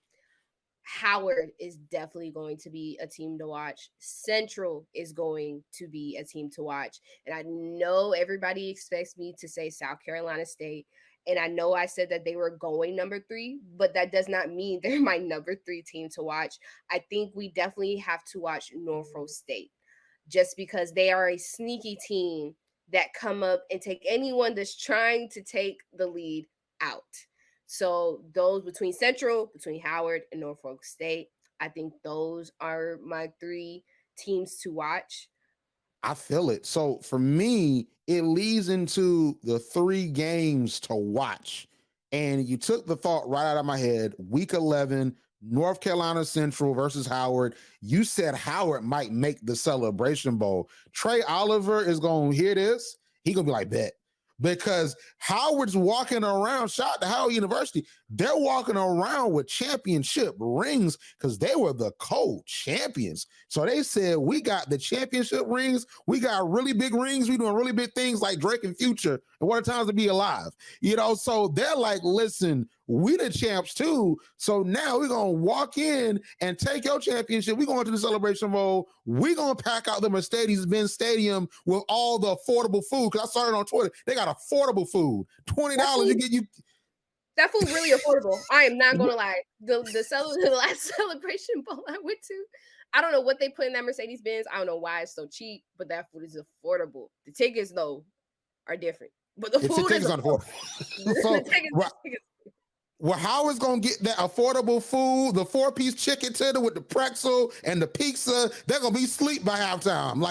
Howard is definitely going to be a team to watch. Central is going to be a team to watch. And I know everybody expects me to say South Carolina State. And I know I said that they were going number 3, but that does not mean they're my number 3 team to watch. I think we definitely have to watch Norfolk State, just because they are a sneaky team that come up and take anyone that's trying to take the lead out. So those between Central, between Howard and Norfolk State, I think those are my 3 teams to watch. I feel it. So for me, it leads into the 3 games to watch. And you took the thought right out of my head. Week 11, North Carolina Central versus Howard. You said Howard might make the Celebration Bowl. Trey Oliver is going to hear this. He's going to be like, bet. Because Howard's walking around, shout out to Howard University, they're walking around with championship rings because they were the co-champions. So they said, we got the championship rings, we got really big rings, we doing really big things like Drake and Future, and what a time to be alive. So they're like, listen, we the champs too. So now we're going to walk in and take your championship. We're going to the Celebration Bowl. We're going to pack out the Mercedes-Benz Stadium with all the affordable food. Because I saw it on Twitter. They got affordable food. $20, you get you. That food really affordable. I am not going to lie. The last Celebration Bowl I went to, I don't know what they put in that Mercedes-Benz. I don't know why it's so cheap, but that food is affordable. The tickets, though, are different. But the food is affordable. Well, Howard's going to get that affordable food, the 4-piece chicken tender with the pretzel and the pizza. They're going to be asleep by halftime.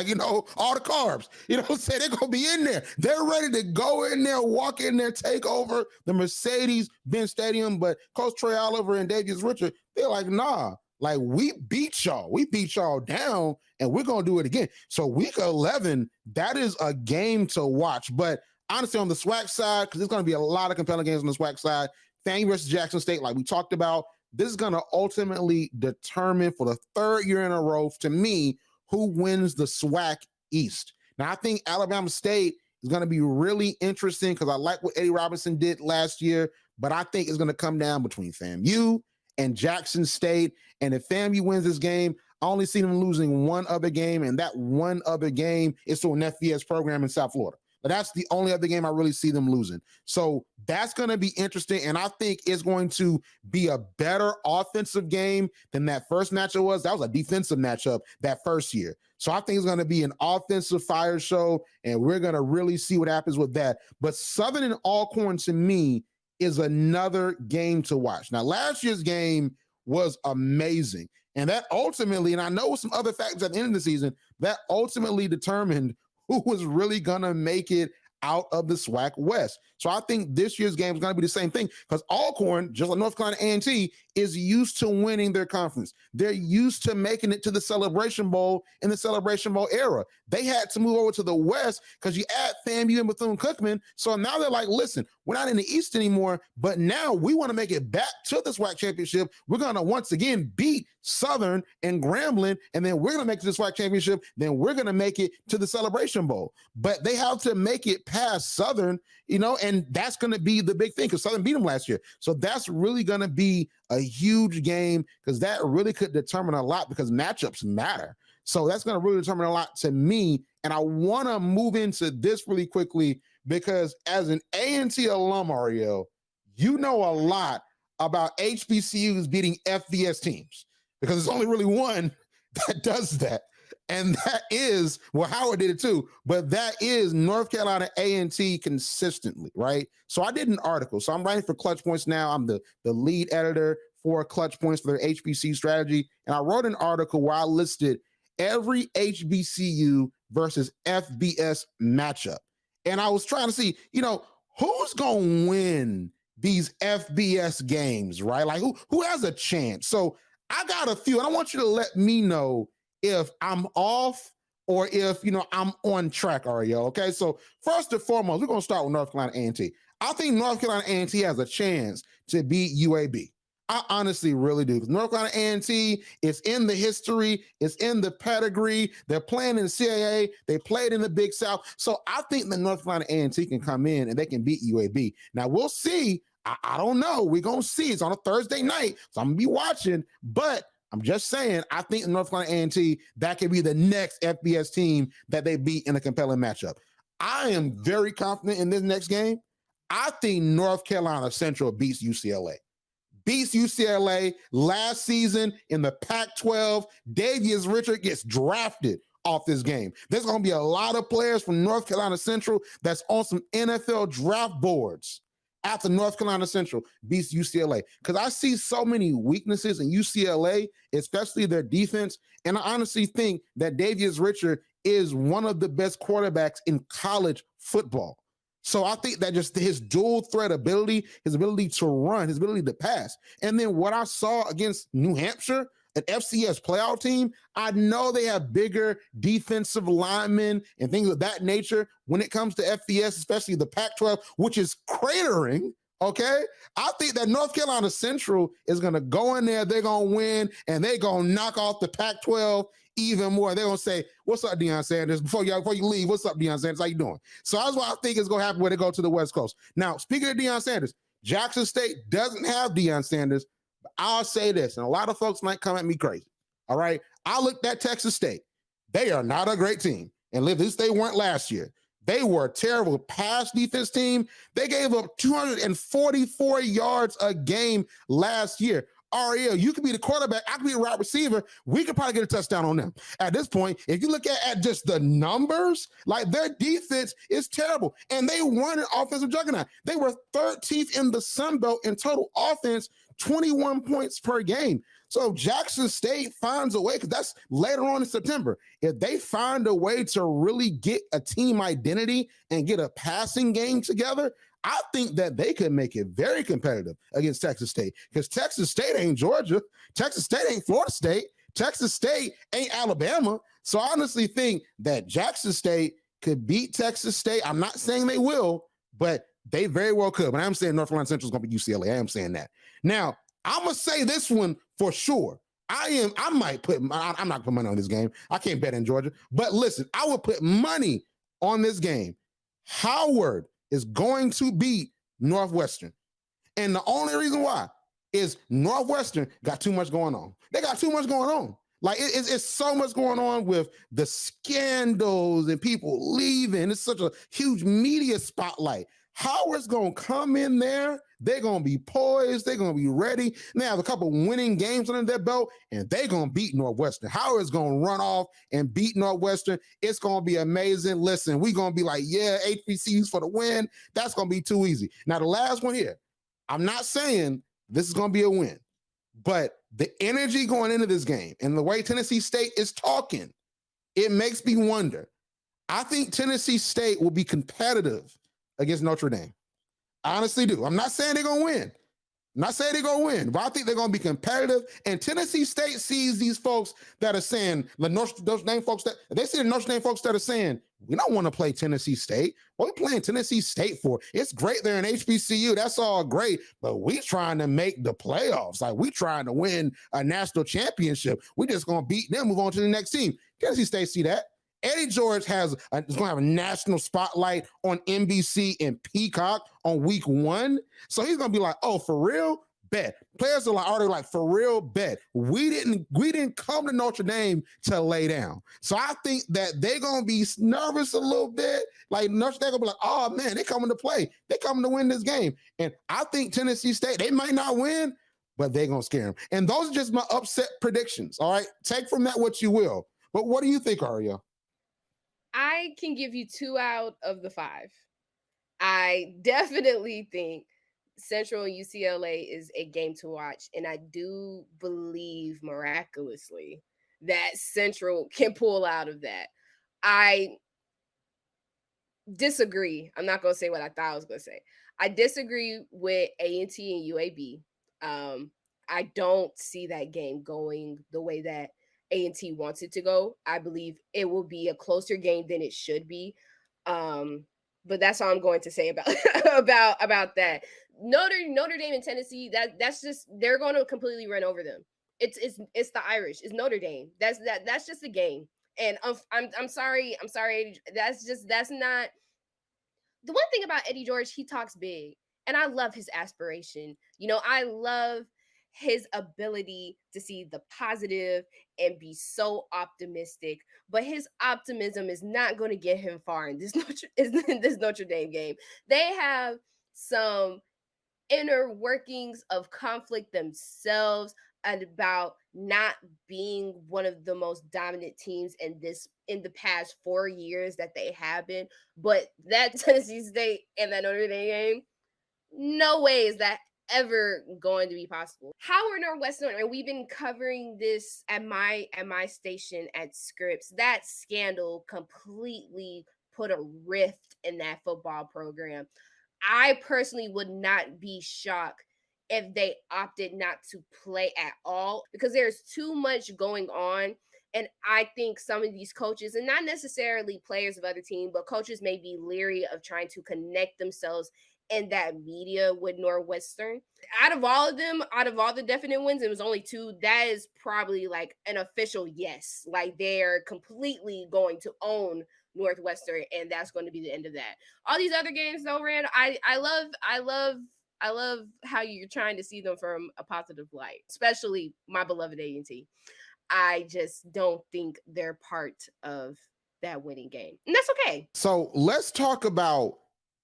All the carbs. They're going to be in there. They're ready to go in there, walk in there, take over the Mercedes-Benz Stadium. But Coach Trey Oliver and Davius Richard, they're like, nah. We beat y'all. We beat y'all down, and we're going to do it again. So week 11, that is a game to watch. But honestly, on the SWAC side, because there's going to be a lot of compelling games on the SWAC side, FAMU versus Jackson State, like we talked about, this is going to ultimately determine for the 3rd year in a row, to me, who wins the SWAC East. Now, I think Alabama State is going to be really interesting because I like what Eddie Robinson did last year, but I think it's going to come down between FAMU and Jackson State. And if FAMU wins this game, I only see them losing one other game, and that one other game is to an FBS program in South Florida. But that's the only other game I really see them losing. So that's going to be interesting. And I think it's going to be a better offensive game than that first matchup was. That was a defensive matchup that first year. So I think it's going to be an offensive fire show, and we're going to really see what happens with that. But Southern and Alcorn, to me, is another game to watch. Now, last year's game was amazing. And that ultimately, and I know some other factors at the end of the season, that ultimately determined who was really going to make it out of the SWAC West. So I think this year's game is going to be the same thing because Alcorn, just like North Carolina A&T, is used to winning their conference. They're used to making it to the Celebration Bowl in the Celebration Bowl era. They had to move over to the West because you add FAMU and Bethune-Cookman. So now they're like, listen, we're not in the East anymore, but now we want to make it back to the SWAC championship. We're going to once again beat Southern and Grambling, and then we're going to make it to the SWAC championship. Then we're going to make it to the Celebration Bowl. But they have to make it past Southern, and that's going to be the big thing because Southern beat them last year. So that's really going to be a huge game because that really could determine a lot because matchups matter. So that's going to really determine a lot to me. And I want to move into this really quickly because as an A&T alum, Arielle, you know a lot about HBCUs beating FBS teams because there's only really one that does that. And that is, well, Howard did it too, but that is North Carolina A&T consistently, right? So I did an article. So I'm writing for Clutch Points now. I'm the lead editor for Clutch Points for their HBCU strategy. And I wrote an article where I listed every HBCU versus FBS matchup. And I was trying to see, who's going to win these FBS games, right? Like who has a chance? So I got a few, and I want you to let me know if I'm off or if, I'm on track, Arielle, okay? So first and foremost, we're going to start with North Carolina A&T. I think North Carolina A&T has a chance to beat UAB. I honestly really do. Because North Carolina A&T is in the history, it's in the pedigree. They're playing in the CAA. They played in the Big South. So I think that North Carolina A&T can come in and they can beat UAB. Now, we'll see. I don't know. We're going to see. It's on a Thursday night, so I'm going to be watching. But I'm just saying, I think North Carolina A&T, that could be the next FBS team that they beat in a compelling matchup. I am very confident in this next game. I think North Carolina Central beats UCLA. Beats UCLA last season in the Pac-12. Davius Richard gets drafted off this game. There's going to be a lot of players from North Carolina Central that's on some NFL draft boards after North Carolina Central beats UCLA. Because I see so many weaknesses in UCLA, especially their defense. And I honestly think that Davius Richard is one of the best quarterbacks in college football. So I think that just his dual threat ability, his ability to run, his ability to pass. And then what I saw against New Hampshire, an FCS playoff team, I know they have bigger defensive linemen and things of that nature when it comes to FBS, especially the Pac-12, which is cratering, okay? I think that North Carolina Central is going to go in there, they're going to win, and they're going to knock off the Pac-12 even more. They're going to say, what's up, Deion Sanders? Before you leave, what's up, Deion Sanders? How you doing? So that's what I think is going to happen when they go to the West Coast. Now, speaking of Deion Sanders, Jackson State doesn't have Deion Sanders. I'll say this, and a lot of folks might come at me crazy. All right. I looked at Texas State. They are not a great team. And at least they weren't last year. They were a terrible pass defense team. They gave up 244 yards a game last year. Arielle, you could be the quarterback. I could be a wide receiver. We could probably get a touchdown on them. At this point, if you look at just the numbers, like their defense is terrible. And they run an offensive juggernaut. They were 13th in the Sun Belt in total offense, 21 points per game. So Jackson State finds a way, because that's later on in September. If they find a way to really get a team identity and get a passing game together, I think that they could make it very competitive against Texas State, because Texas State ain't Georgia. Texas State ain't Florida State. Texas State ain't Alabama. So I honestly think that Jackson State could beat Texas State. I'm not saying they will, but they very well could. But I'm saying North Carolina Central is going to be UCLA. I am saying that. Now, I'm going to say this one for sure. I'm not going to put money on this game. I can't bet in Georgia. But listen, I would put money on this game. Howard is going to beat Northwestern. And the only reason why is Northwestern got too much going on. They got too much going on. Like it's so much going on with the scandals and people leaving. It's such a huge media spotlight. Howard's going to come in there. They're going to be poised. They're going to be ready. They have a couple winning games under their belt, and they're going to beat Northwestern. Howard's going to run off and beat Northwestern. It's going to be amazing. Listen, we're going to be like, yeah, HBCUs for the win. That's going to be too easy. Now, the last one here, I'm not saying this is going to be a win, but the energy going into this game and the way Tennessee State is talking, it makes me wonder. I think Tennessee State will be competitive against Notre Dame. I honestly do. I'm not saying they're going to win. I'm not saying they're going to win, but I think they're going to be competitive. And Tennessee State sees these folks that are saying, the Notre Dame folks, that they see the Notre Dame folks that are saying, we don't want to play Tennessee State. What are we playing Tennessee State for? It's great they're in HBCU. That's all great. But we trying to make the playoffs. Like, we trying to win a national championship. We just going to beat them, move on to the next team. Tennessee State see that. Eddie George is going to have a national spotlight on NBC and Peacock on week 1. So he's going to be like, oh, for real? Bet. Players are like already like, for real? Bet. We didn't come to Notre Dame to lay down. So I think that they're going to be nervous a little bit. Like Notre Dame going to be like, oh man, they coming to play. They coming to win this game. And I think Tennessee State, they might not win, but they're going to scare them. And those are just my upset predictions. All right. Take from that what you will. But what do you think, Arielle? I can give you 2 out of the 5. I definitely think Central and UCLA is a game to watch. And I do believe miraculously that Central can pull out of that. I disagree. I'm not going to say what I thought I was going to say. I disagree with A&T and UAB. I don't see that game going the way that A&T wants it to go. I believe it will be a closer game than it should be. But that's all I'm going to say about about that. Notre Dame and Tennessee, that's just, they're going to completely run over them. It's the Irish. It's Notre Dame. That's just a game. And I'm sorry. That's not the one thing about Eddie George. He talks big, and I love his aspiration. I love his ability to see the positive and be so optimistic. But his optimism is not going to get him far in this Notre Dame game. They have some inner workings of conflict themselves about not being one of the most dominant teams in the past 4 years that they have been. But that Tennessee State and that Notre Dame game, no way is that ever going to be possible. Howard Northwestern, and we've been covering this at my station at Scripps. That scandal completely put a rift in that football program. I personally would not be shocked if they opted not to play at all, because there's too much going on. And I think some of these coaches, and not necessarily players of other teams, but coaches may be leery of trying to connect themselves in that media with Northwestern. Out of all of them, out of all the definite wins, it was only 2. That is probably like an official yes. Like, they're completely going to own Northwestern, and that's going to be the end of that. All these other games, though, Rand, I love how you're trying to see them from a positive light, especially my beloved A&T. I just don't think they're part of that winning game, and that's okay. So let's talk about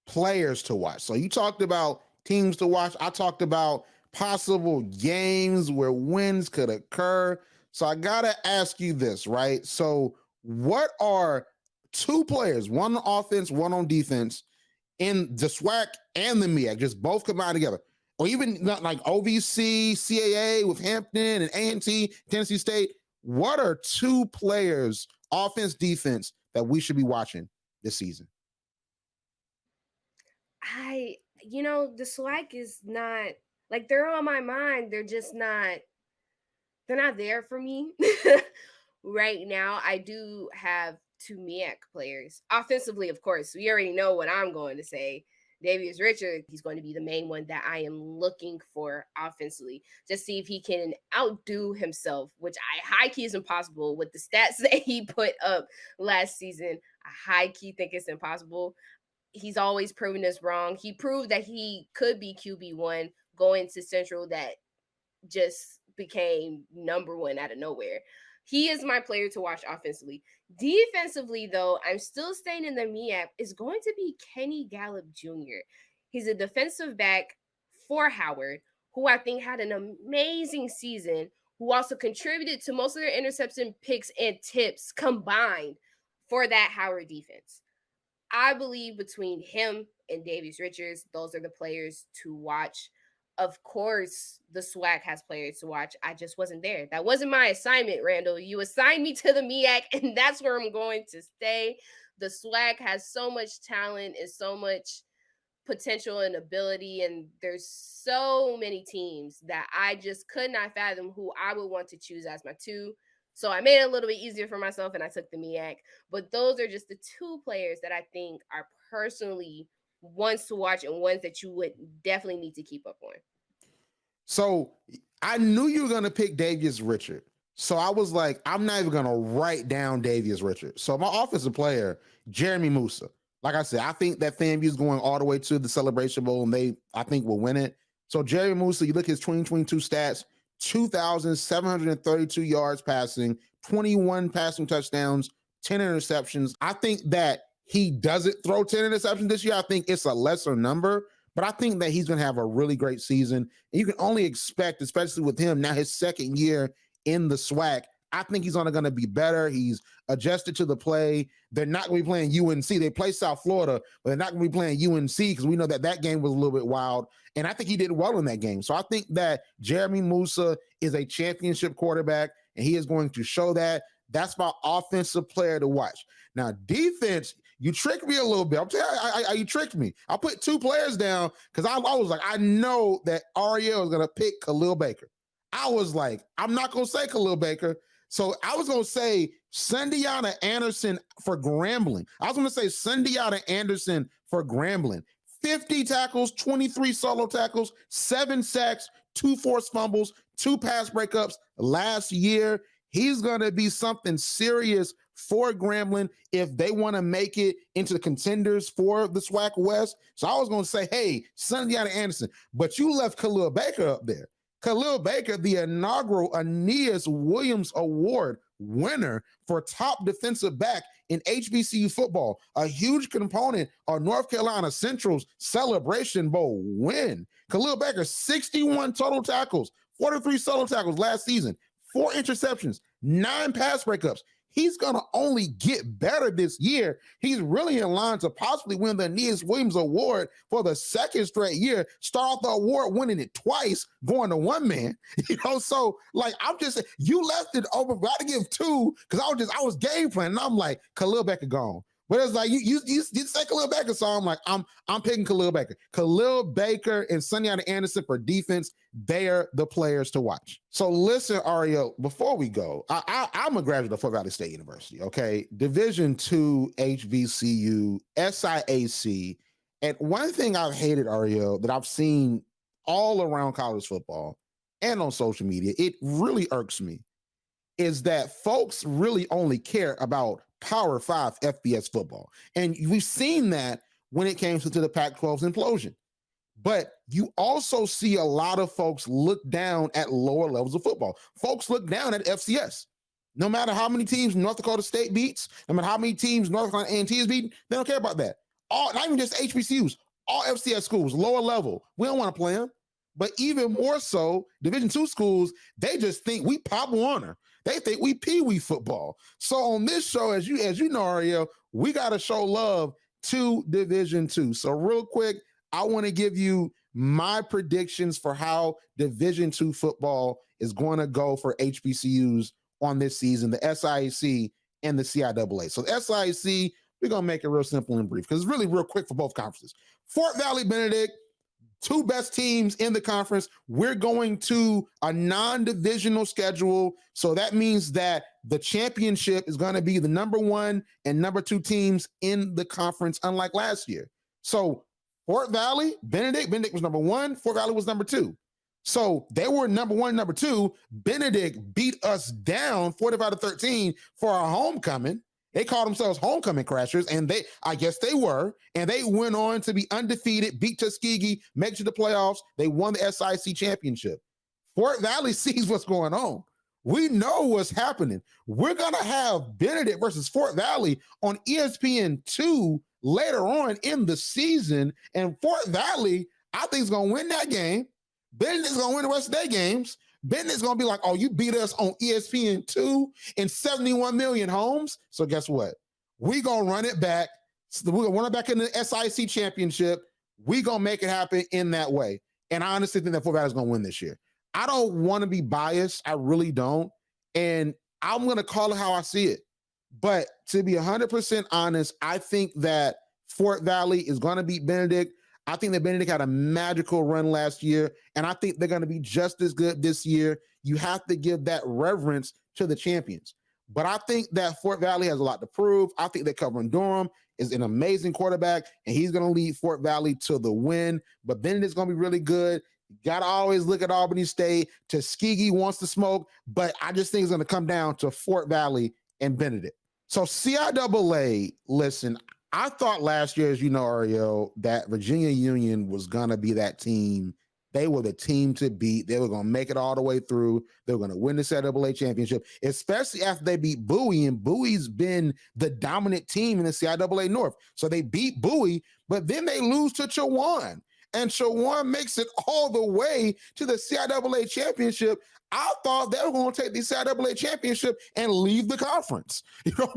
players to watch. So you talked about teams to watch. I talked about possible games where wins could occur. So I got to ask you this, right? So what are 2 players, one on offense, one on defense, in the SWAC and the MEAC, just both combined together, or even not like OVC, CAA with Hampton and A&T, Tennessee State? What are 2 players, offense, defense, that we should be watching this season? The SWAC is not, like, they're on my mind. They're just not, they're not there for me right now. I do have 2 MEAC players. Offensively, of course, we already know what I'm going to say. Davius Richard, he's going to be the main one that I am looking for offensively. Just see if he can outdo himself, which I high key is impossible with the stats that he put up last season. I high key think it's impossible. He's always proven us wrong. He proved that he could be QB1 going to Central, that just became number 1 out of nowhere. He is my player to watch offensively. Defensively, though, I'm still staying in the MEAC, is going to be Kenny Gallup Jr. He's a defensive back for Howard, who I think had an amazing season, who also contributed to most of their interception picks and tips combined for that Howard defense. I believe between him and Davius Richards, those are the players to watch. Of course, the SWAC has players to watch. I just wasn't there. That wasn't my assignment, Randall. You assigned me to the MEAC, and that's where I'm going to stay. the SWAC has so much talent and so much potential and ability, and there's so many teams that I just could not fathom who I would want to choose as my two. So I made it a little bit easier for myself and I took the MEAC. But those are just the two players that I think are personally ones to watch and ones that you would definitely need to keep up on. So I knew you were going to pick Davius Richard. So I was like, I'm not even going to write down Davius Richard. So my offensive player, Jeremy Musa. Like I said, I think that FAMU is going all the way to the Celebration Bowl, and I think, will win it. So Jeremy Musa, you look at his 2022 stats, 2,732 yards passing, 21 passing touchdowns, 10 interceptions. I think that he doesn't throw 10 interceptions this year. I think it's a lesser number, but I think that he's going to have a really great season. And you can only expect, especially with him now, his second year in the SWAC, I think he's only going to be better. He's adjusted to the play. They're not going to be playing UNC. They play South Florida, but they're not going to be playing UNC because we know that game was a little bit wild. And I think he did well in that game. So I think that Jeremy Musa is a championship quarterback, and he is going to show that. That's my offensive player to watch. Now, defense, you tricked me a little bit. I'm telling you, you tricked me. I put two players down because I was like, I know that Arielle is going to pick Khalil Baker. I was like, I'm not going to say Khalil Baker. So I was going to say Sundiata Anderson for Grambling. I was going to say Sundiata Anderson for Grambling. 50 tackles, 23 solo tackles, 7 sacks, 2 forced fumbles, 2 pass breakups last year. He's going to be something serious for Grambling if they want to make it into the contenders for the SWAC West. So I was going to say, hey, Sundiata Anderson, but you left Khalil Baker up there. Khalil Baker, the inaugural Aeneas Williams Award winner for top defensive back in HBCU football, a huge component of North Carolina Central's Celebration Bowl win. Khalil Baker, 61 total tackles, 43 solo tackles last season, 4 interceptions, 9 pass breakups. He's going to only get better this year. He's really in line to possibly win the Aeneas Williams Award for the second straight year. Start off the award winning it twice, going to one man. So like I'm just you left it over. Got to give 2 because I was game planning. And I'm like Khalil Baker gone. But it's like you say Khalil Baker, so I'm like I'm picking Khalil Baker. Khalil Baker and Sundiata Anderson for defense. They're the players to watch. So listen, Arielle, before we go, I'm a graduate of Fort Valley State University. Okay, Division II HBCU SIAC, and one thing I've hated, Arielle, that I've seen all around college football and on social media, it really irks me, is that folks really only care about Power 5 FBS football. And we've seen that when it came to the Pac-12's implosion. But you also see a lot of folks look down at lower levels of football. Folks look down at FCS. No matter how many teams North Dakota State beats, no matter how many teams North Carolina A&T is beating, they don't care about that. Not even just HBCUs, all FCS schools, lower level, we don't want to play them. But even more so, Division II schools, they just think we Pop Warner. They think we Pee Wee football. So on this show, as you know, Arielle, we got to show love to Division II. So real quick, I want to give you my predictions for how Division II football is going to go for HBCUs on this season, the SIAC and the CIAA. So the SIAC, we're going to make it real simple and brief because it's really real quick for both conferences. Fort Valley Benedict, 2 best teams in the conference. We're going to a non-divisional schedule. So that means that the championship is going to be the number 1 and number 2 teams in the conference, unlike last year. So Fort Valley, Benedict was number 1. Fort Valley was number 2. So they were number 1, number 2. Benedict beat us down 45-13 for our homecoming. They called themselves homecoming crashers, and I guess they were, and they went on to be undefeated, beat Tuskegee, make it to the playoffs. They won the SIC championship. Fort Valley sees what's going on. We know what's happening. We're going to have Benedict versus Fort Valley on ESPN2 later on in the season, and Fort Valley, I think, is going to win that game. Benedict's going to win the rest of their games. Benedict's going to be like, oh, you beat us on ESPN2 in 71 million homes. So guess what? We're going to run it back. So we're going to run it back in the SIC championship. We're going to make it happen in that way. And I honestly think that Fort Valley is going to win this year. I don't want to be biased. I really don't. And I'm going to call it how I see it. But to be 100% honest, I think that Fort Valley is going to beat Benedict. I think that Benedict had a magical run last year, and I think they're going to be just as good this year. You have to give that reverence to the champions. But I think that Fort Valley has a lot to prove. I think that Kelvin Durham is an amazing quarterback, and he's going to lead Fort Valley to the win. But Benedict's going to be really good. You got to always look at Albany State. Tuskegee wants to smoke, but I just think it's going to come down to Fort Valley and Benedict. So CIAA, listen, I thought last year, as you know, Arielle, that Virginia Union was going to be that team. They were the team to beat. They were going to make it all the way through. They were going to win the CIAA championship, especially after they beat Bowie. And Bowie's been the dominant team in the CIAA North. So they beat Bowie, but then they lose to Chowan. And Chowan makes it all the way to the CIAA championship. I thought they were going to take the CIAA championship and leave the conference,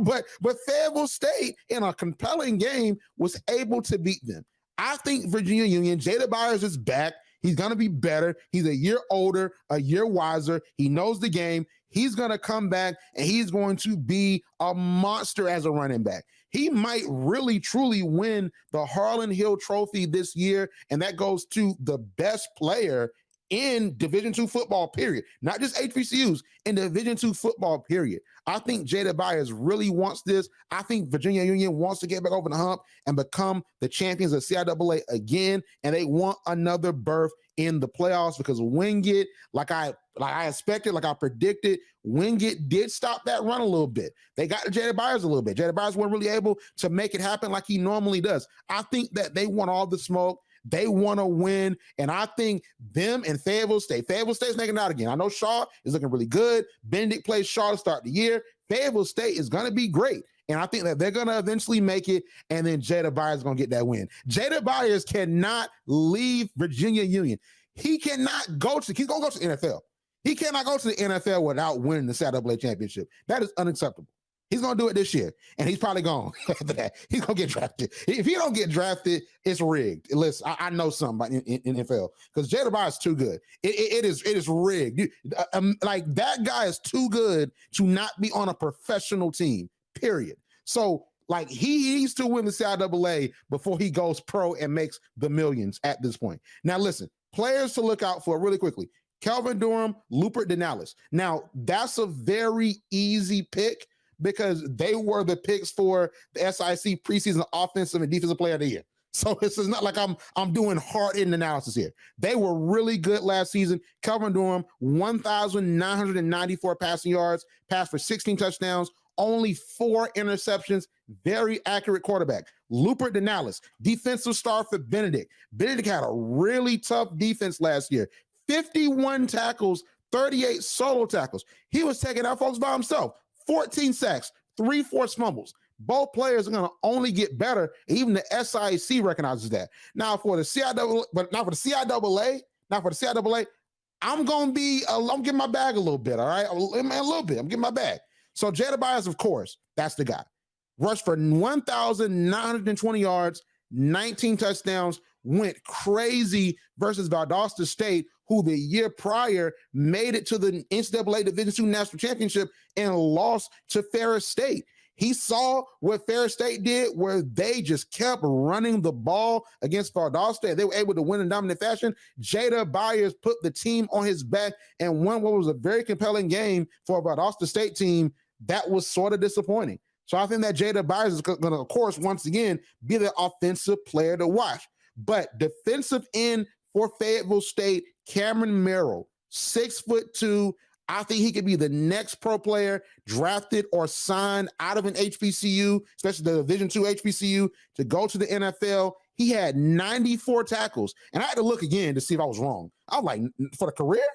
but Fayetteville State, in a compelling game, was able to beat them. I think Virginia Union, Jada Byers is back. He's going to be better. He's a year older, a year wiser. He knows the game. He's going to come back, and he's going to be a monster as a running back. He might really, truly win the Harlan Hill Trophy this year, and that goes to the best player in Division II football, period. Not just HBCUs, in Division II football, period. I think Jada Byers really wants this. I think Virginia Union wants to get back over the hump and become the champions of CIAA again, and they want another berth in the playoffs because Wingate, like I expected, like I predicted, Wingate did stop that run a little bit. They got to Jada Byers a little bit. Jada Byers wasn't really able to make it happen like he normally does. I think that they want all the smoke. They want to win, and I think them and Fayetteville State's making it out again. I know Shaw is looking really good. Benedict plays Shaw to start the year. Fayetteville State is going to be great, and I think that they're going to eventually make it, and then Jada Byers is going to get that win. Jada Byers cannot leave Virginia Union. He's going to go to the NFL. He cannot go to the NFL without winning the CIAA championship. That is unacceptable. He's going to do it this year, and he's probably gone after that. He's going to get drafted. If he don't get drafted, it's rigged. Listen, I know something about in NFL because Jada Byers is too good. It is rigged. Like that guy is too good to not be on a professional team, period. So like he needs to win the CIAA before he goes pro and makes the millions at this point. Now, listen, players to look out for really quickly. Kelvin Durham, Lupert Denales. Now, that's a very easy pick because they were the picks for the SIC preseason offensive and defensive player of the year. So this is not like I'm doing hard-hitting analysis here. They were really good last season. Kelvin Durham, 1,994 passing yards, passed for 16 touchdowns, only 4 interceptions, very accurate quarterback. Lupert Denales, defensive star for Benedict. Benedict had a really tough defense last year. 51 tackles, 38 solo tackles. He was taking out folks by himself. 14 sacks, 3 forced fumbles. Both players are going to only get better. Even the SIC recognizes that. Now for the CIAA, I'm getting my bag a little bit, all right? A little bit. I'm getting my bag. So Jada Byers, of course, that's the guy. Rushed for 1,920 yards, 19 touchdowns, went crazy versus Valdosta State, who the year prior made it to the NCAA Division II National Championship and lost to Ferris State. He saw what Ferris State did, where they just kept running the ball against Valdosta, and they were able to win in dominant fashion. Jada Byers put the team on his back and won what was a very compelling game for a Valdosta State team that was sort of disappointing. So I think that Jada Byers is going to, of course, once again, be the offensive player to watch. But defensive end for Fayetteville State, Cameron Merrill, 6'2". I think he could be the next pro player drafted or signed out of an HBCU, especially the Division II HBCU, to go to the NFL. He had 94 tackles. And I had to look again to see if I was wrong. I was like, for the career,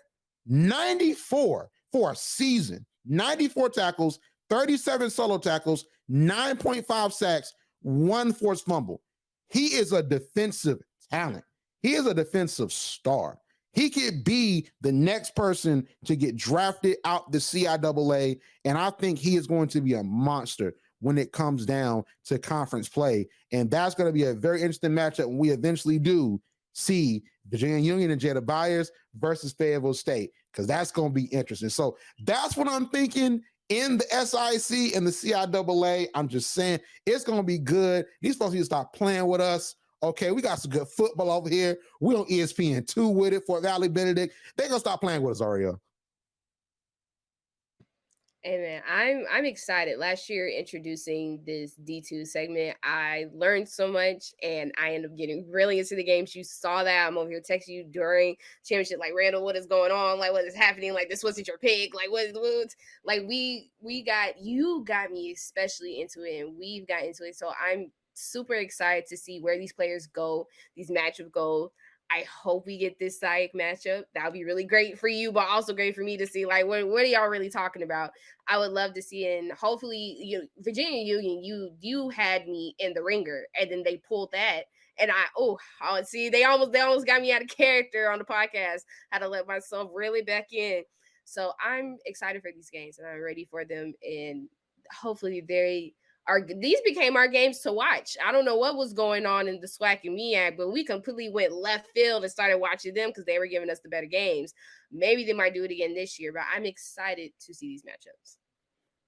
94 for a season. 94 tackles, 37 solo tackles, 9.5 sacks, 1 forced fumble. He is a defensive talent. He is a defensive star. He could be the next person to get drafted out the CIAA, and I think he is going to be a monster when it comes down to conference play. And that's going to be a very interesting matchup when we eventually do see Virginia Union and Jada Byers versus Fayetteville State, because that's going to be interesting. So that's what I'm thinking in the SIC and the CIAA. I'm just saying it's going to be good. These folks need to stop playing with us. Okay, we got some good football over here. We're on ESPN2 with it for Valley Benedict. They're going to stop playing with us, Arielle. Hey man, I'm excited. Last year introducing this D2 segment, I learned so much and I ended up getting really into the games. You saw that. I'm over here texting you during championship, like, Randall, what is going on? Like, what is happening? Like, this wasn't your pick. Like, what like you got me especially into it, and we've got into it. So I'm super excited to see where these players go, these matchups go. I hope we get this SWAC matchup. That would be really great for you, but also great for me to see, like, what are y'all really talking about? I would love to see, and hopefully, Virginia Union, you had me in the ringer, and then they pulled that, and see, they almost got me out of character on the podcast. Had to let myself really back in. So I'm excited for these games, and I'm ready for them, and hopefully these became our games to watch. I don't know what was going on in the SWAC and MEAC, but we completely went left field and started watching them because they were giving us the better games. Maybe they might do it again this year, but I'm excited to see these matchups.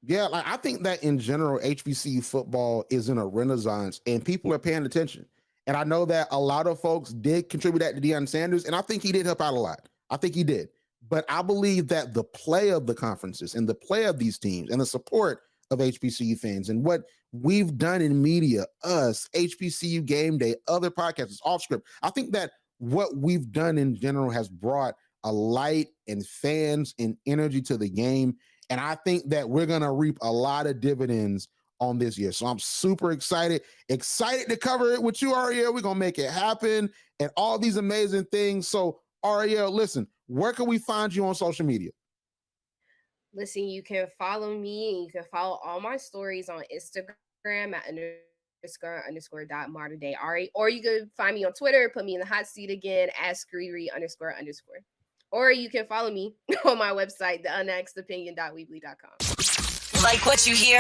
Yeah, like I think that in general, HBCU football is in a renaissance and people are paying attention. And I know that a lot of folks did contribute that to Deion Sanders, and I think he did help out a lot. I think he did. But I believe that the play of the conferences and the play of these teams and the support of HBCU fans and what we've done in media, us, HBCU Game Day, other podcasts, off script. I think that what we've done in general has brought a light and fans and energy to the game. And I think that we're going to reap a lot of dividends on this year. So I'm super excited to cover it with you, Arielle. We're going to make it happen and all these amazing things. So Arielle, listen, where can we find you on social media? Listen, you can follow me and you can follow all my stories on Instagram at __.martindayari, or you can find me on Twitter, put me in the hot seat again, @Screery__. Or you can follow me on my website, theunaxedopinion.weebly.com. Like what you hear?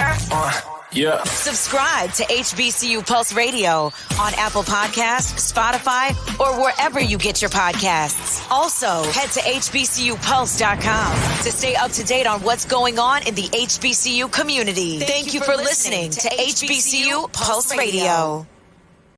Yeah. Subscribe to HBCU Pulse Radio on Apple Podcasts, Spotify, or wherever you get your podcasts. Also, head to HBCUPulse.com to stay up to date on what's going on in the HBCU community. Thank you for listening to HBCU Pulse Radio.